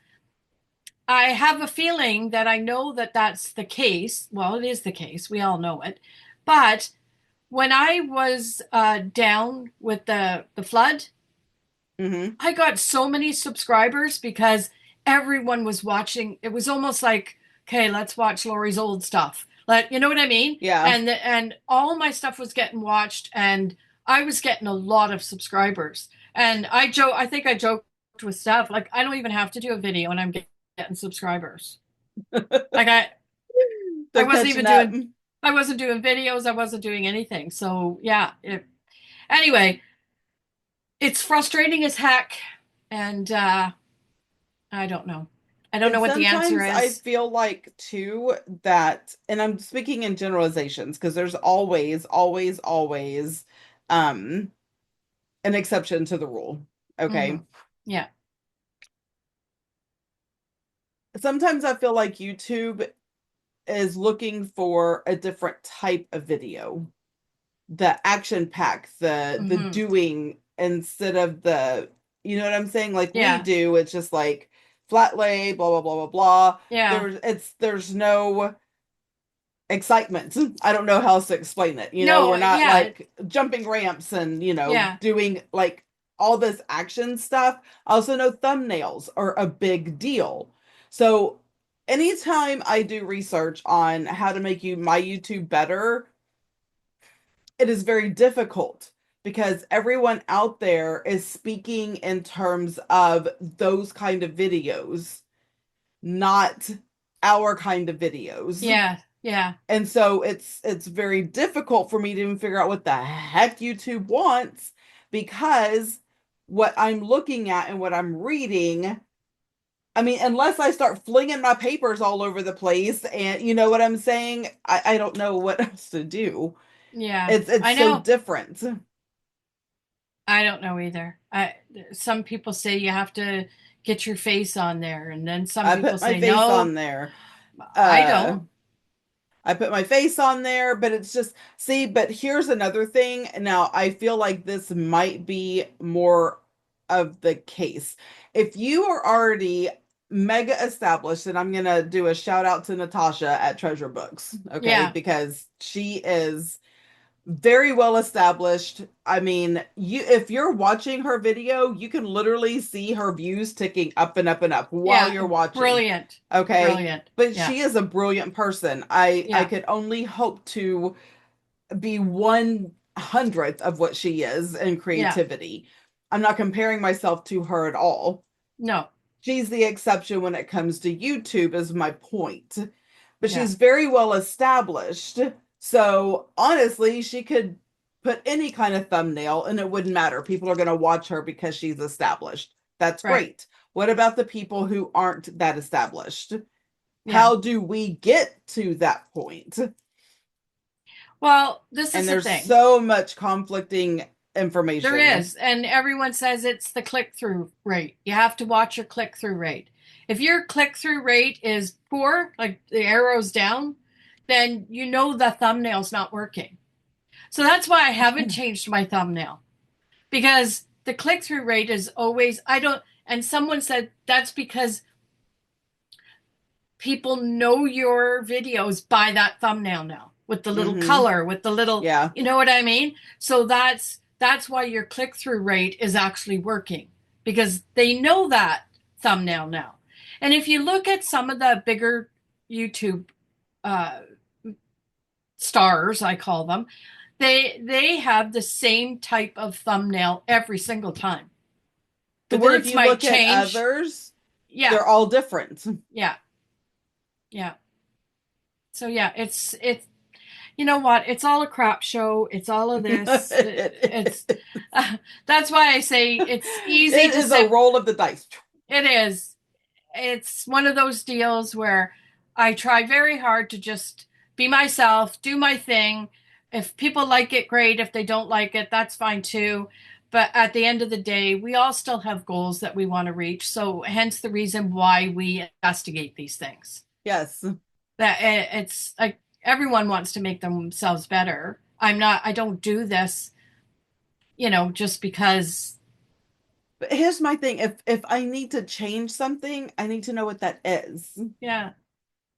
I have a feeling that I know that that's the case. Well, it is the case. We all know it. But when I was down with the flood, Hmm. I got so many subscribers because everyone was watching. It was almost like, okay, let's watch Lori's old stuff. You know what I mean? Yeah. And all my stuff was getting watched, and I was getting a lot of subscribers. And I think I joked with Steph, like I don't even have to do a video, and I'm getting subscribers. Like I They're wasn't catching even up. I wasn't doing videos. I wasn't doing anything. So yeah. Anyway, it's frustrating as heck, and I don't know. I don't know And what the answer sometimes I is. feel like too that, and I'm speaking in generalizations because there's always, always, always um an exception to the rule. Hmm. Okay. Yeah. Sometimes I feel like YouTube, is looking for a different type of video, the action pack, the Mm-hmm. doing instead of the, you know what I'm saying? Like we Yeah. do, it's just like flat lay, blah blah blah blah blah. Yeah. There's no excitement. I don't know how else to explain it. We're No, not yeah. like jumping ramps and, Yeah. doing like all this action stuff. I also know thumbnails are a big deal. So anytime I do research on how to make my YouTube better, it is very difficult because everyone out there is speaking in terms of those kind of videos, not our kind of videos. Yeah. Yeah. And so it's very difficult for me to even figure out what the heck YouTube wants, because what I'm looking at and what I'm reading, I mean, unless I start flinging my papers all over the place, and you know what I'm saying, I don't know what else to do. Yeah. It's I so know. different. I don't know either. Some people say you have to get your face on there, and then some I people put my say face on no. there. I Uh don't. I put my face on there, but it's just, see, but here's another thing. Now, I feel like this might be more of the case. If you are already mega established, and I'm gonna do a shout out to Natasha at Treasure Books, okay, Yeah. because she is very well established. I mean, if you're watching her video, you can literally see her views ticking up and up and up while Yeah. you're watching. Brilliant. Okay. Brilliant. But Yeah. she is a brilliant person. I Yeah. could only hope to be 1/100th of what she is in Yeah. creativity. I'm not comparing myself to her at all. No. She's the exception when it comes to YouTube, is my point. But Yeah. she's very well established. So honestly, she could put any kind of thumbnail and it wouldn't matter. People are going to watch her because she's established. That's Right. great. What about the people who aren't that established? Yeah. How do we get to that point? Well, this is And the there's thing. so much conflicting There information. is, and everyone says it's the click-through rate. You have to watch your click-through rate. If your click-through rate is poor, like the arrows down, then you know the thumbnail's not working. So that's why I haven't changed my thumbnail, because the click through rate is always, I don't, and someone said that's because people know your videos by that thumbnail now, with the little Mm-hmm. color, with the little, Yeah. you know what I mean? So that's why your click through rate is actually working, because they know that thumbnail now. And if you look at some of the bigger YouTube uh, stars, I call them, they have the same type of thumbnail every single time. The But then if words you might look at change. others, Yeah, they're all different. yeah, yeah. So yeah, it's you know what? It's all a crap show. It's all of this. It's It that's why I say it's easy to is a sit. roll of the dice. It is. It's one of those deals where I try very hard to just be myself, do my thing. If people like it, great. If they don't like it, that's fine too. But at the end of the day, we all still have goals that we want to reach. So, hence the reason why we investigate these things. Yes. That it's like everyone wants to make themselves better. I don't do this, just because. But here's my thing. If I need to change something, I need to know what that is. Yeah,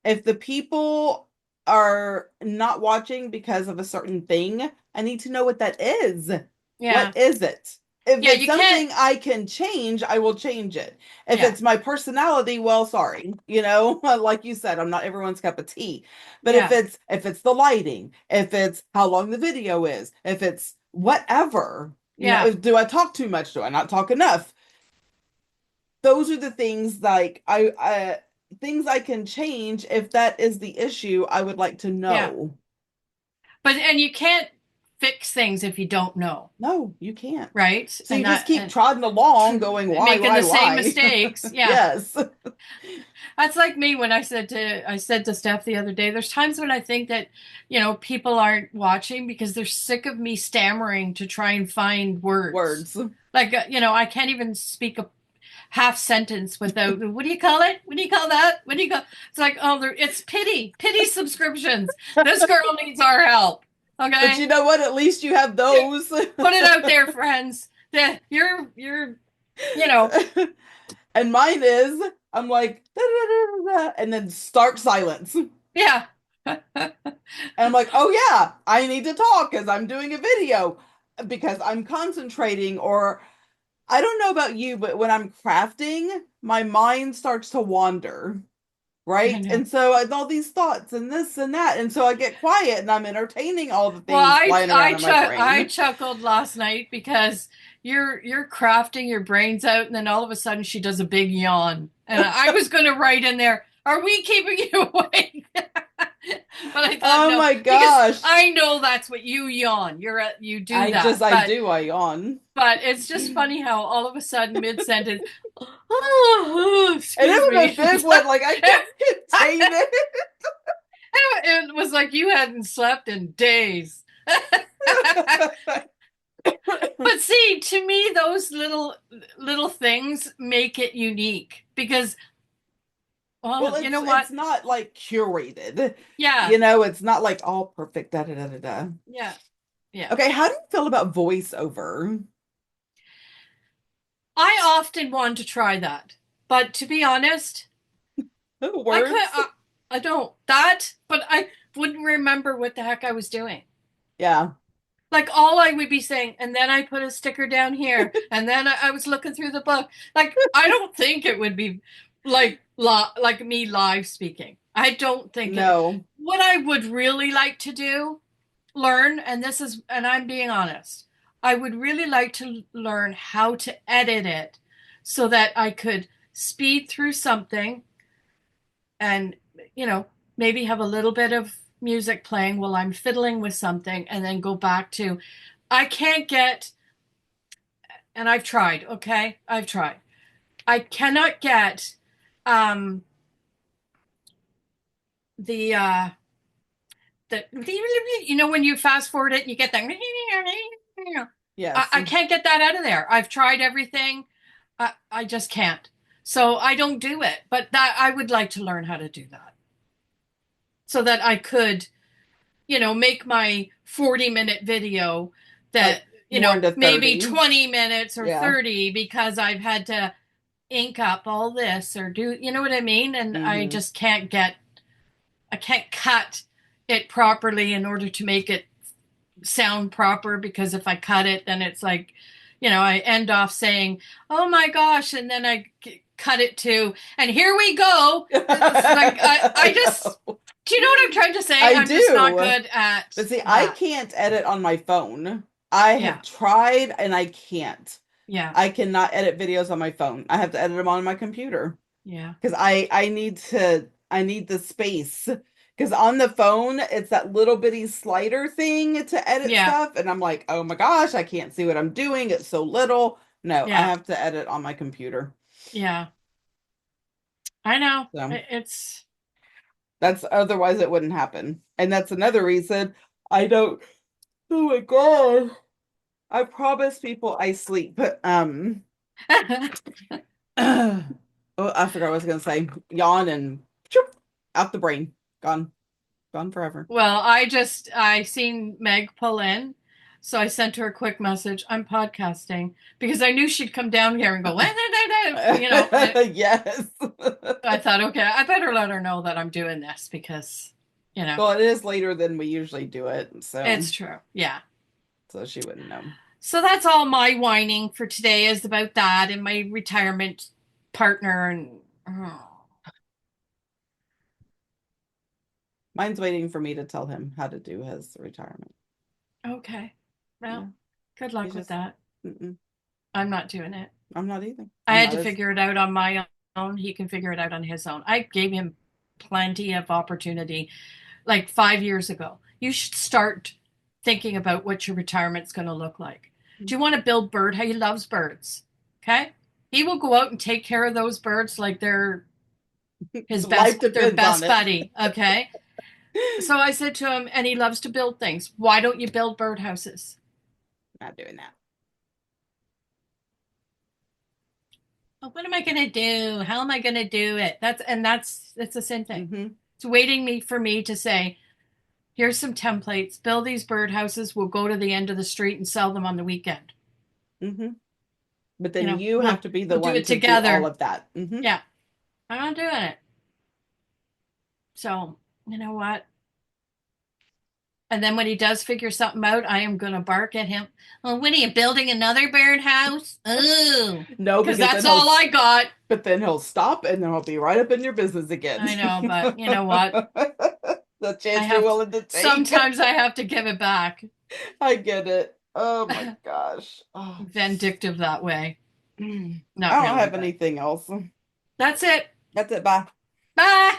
If the people are not watching because of a certain thing, I need to know what that is. yeah, What is it? If yeah. it's You can't. something I can change, I will change it. If Yeah, it's my personality, well, sorry. Like you said, I'm not everyone's cup of tea. But if yeah, it's the lighting, if it's how long the video is, if it's whatever, yeah, do I talk too much? Do I not talk enough? Those are the things like things I can change. If that is the issue, I would like to yeah. know. And you can't fix things if you don't know, No, you can't. right? So And you just that keep and trotting along going, why, making why, the same why? mistakes. Yeah. Yes. That's like me when I said to Steph the other day, there's times when I think that, people aren't watching because they're sick of me stammering to try and find words. Words. Like, I can't even speak half sentence without, what do you call it? What do you call that? What do you call? It's like, oh, it's pity subscriptions. This girl needs our help. But Okay, you know what? At least you have those. put it out there, friends. Yeah, you're, you know, And mine is, I'm like, da, da, da, da, and then stark silence. And yeah. I'm like, oh yeah, I need to talk because I'm doing a video because I'm concentrating. Or I don't know about you, but when I'm crafting, my mind starts to wander, I right? know. And so I have all these thoughts and this and that. And so I get quiet and I'm entertaining all the Well, things flying around in my I brain. chuckled last night because you're crafting your brains out, and then all of a sudden she does a big yawn, and I was going to write in there, "Are we keeping you awake?" But I thought Oh no, my because gosh. I know that's what you yawn. You do that, I do, I yawn. but it's just funny how all of a sudden mid sentence, oh, And excuse it was me. a big one, like I couldn't contain it. It was like you hadn't slept in days. But see, to me, those little things make it unique because, Well, well, you know it's what? not like curated. Yeah, You know, it's not like all perfect, da da da da da. yeah, yeah. Okay, how do you feel about voiceover? I often want to try that, but to be honest, I could. Words? I don't that, but I wouldn't remember what the heck I was doing. Yeah. Like all I would be saying, and then I put a sticker down here, and then I was looking through the book. Like I don't think it would be like me live speaking. I don't think it. No. What I would really like to do, learn, and I'm being honest, I would really like to learn how to edit it so that I could speed through something and, you know, maybe have a little bit of music playing while I'm fiddling with something and then go back to I can't get, and I've tried, okay? I've tried. I cannot get um the you know when you fast forward it and you get that Yes. I can't get that out of there. I've tried everything. I just can't. So I don't do it. But that I would like to learn how to do that so that I could, make my 40-minute video that, Like more into maybe 30. 20 minutes or Yeah. 30 because I've had to ink up all this or do, you know what I mean? And I Hmm. just I can't cut it properly in order to make it sound proper because if I cut it, then it's like, I end off saying, "Oh my gosh," and then cut it to, and here we go. It's like I I just, know. do you know what I'm trying to say? I I'm just not do. good at But see, I that. can't edit on my phone. I have Yeah, tried and I can't. yeah, I cannot edit videos on my phone. I have to edit them on my computer yeah, because I need the space. Because on the phone, it's that little bitty slider thing to edit yeah, stuff, and I'm like, oh my gosh, I can't see what I'm doing. It's so little. No, I yeah, have to edit on my computer. yeah. I know. So It's that's otherwise it wouldn't happen. And that's another reason I don't. Oh my God. I promise people I sleep. Oh, I forgot what I was gonna say. Yawn and choop, out the brain. Gone. Gone forever. Well, I seen Meg pull in, so I sent her a quick message. I'm podcasting because I knew she'd come down here and go, Yes. I thought, okay, I better let her know that I'm doing this because, Well, it is later than we usually do it, it's true. Yeah. so she wouldn't know. So that's all my whining for today is about that and my retirement partner and oh, Mine's waiting for me to tell him how to do his retirement. okay. Well, Yeah. good He's luck with just, that. mm-mm, I'm not doing it. I'm not either. I I'm had not to as, figure it out on my own. He can figure it out on his own. I gave him plenty of opportunity like 5 years ago. You should start thinking about what your retirement's going to look like. Do you want to build bird? He loves birds. Okay. He will go out and take care of those birds like they're life their depends on best it. buddy. Okay. So I said to him, and he loves to build things. Why don't you build birdhouses? Not doing that. oh, what am I going to do? How am I going to do it? That's it's the same thing. Mm-hmm. It's waiting for me to say, here's some templates, build these birdhouses, we'll go to the end of the street and sell them on the weekend. Mm-hmm. But You then know, you have to be the we'll do one it to do all together. of that. Mm-hmm. Yeah, I'm not doing it. So, you know what? And then when he does figure something out, I am going to bark at him. Well, what are you building another birdhouse? Oh, No, because because then that's all I got. but then he'll stop and then he'll be right up in your business again. I know, but you know what? The I chance you're have to, willing to take. sometimes I have to give it back. I get it. Oh my gosh. Oh. Vindictive that way. I Not don't really, have but anything else. that's it. That's it. Bye. Bye.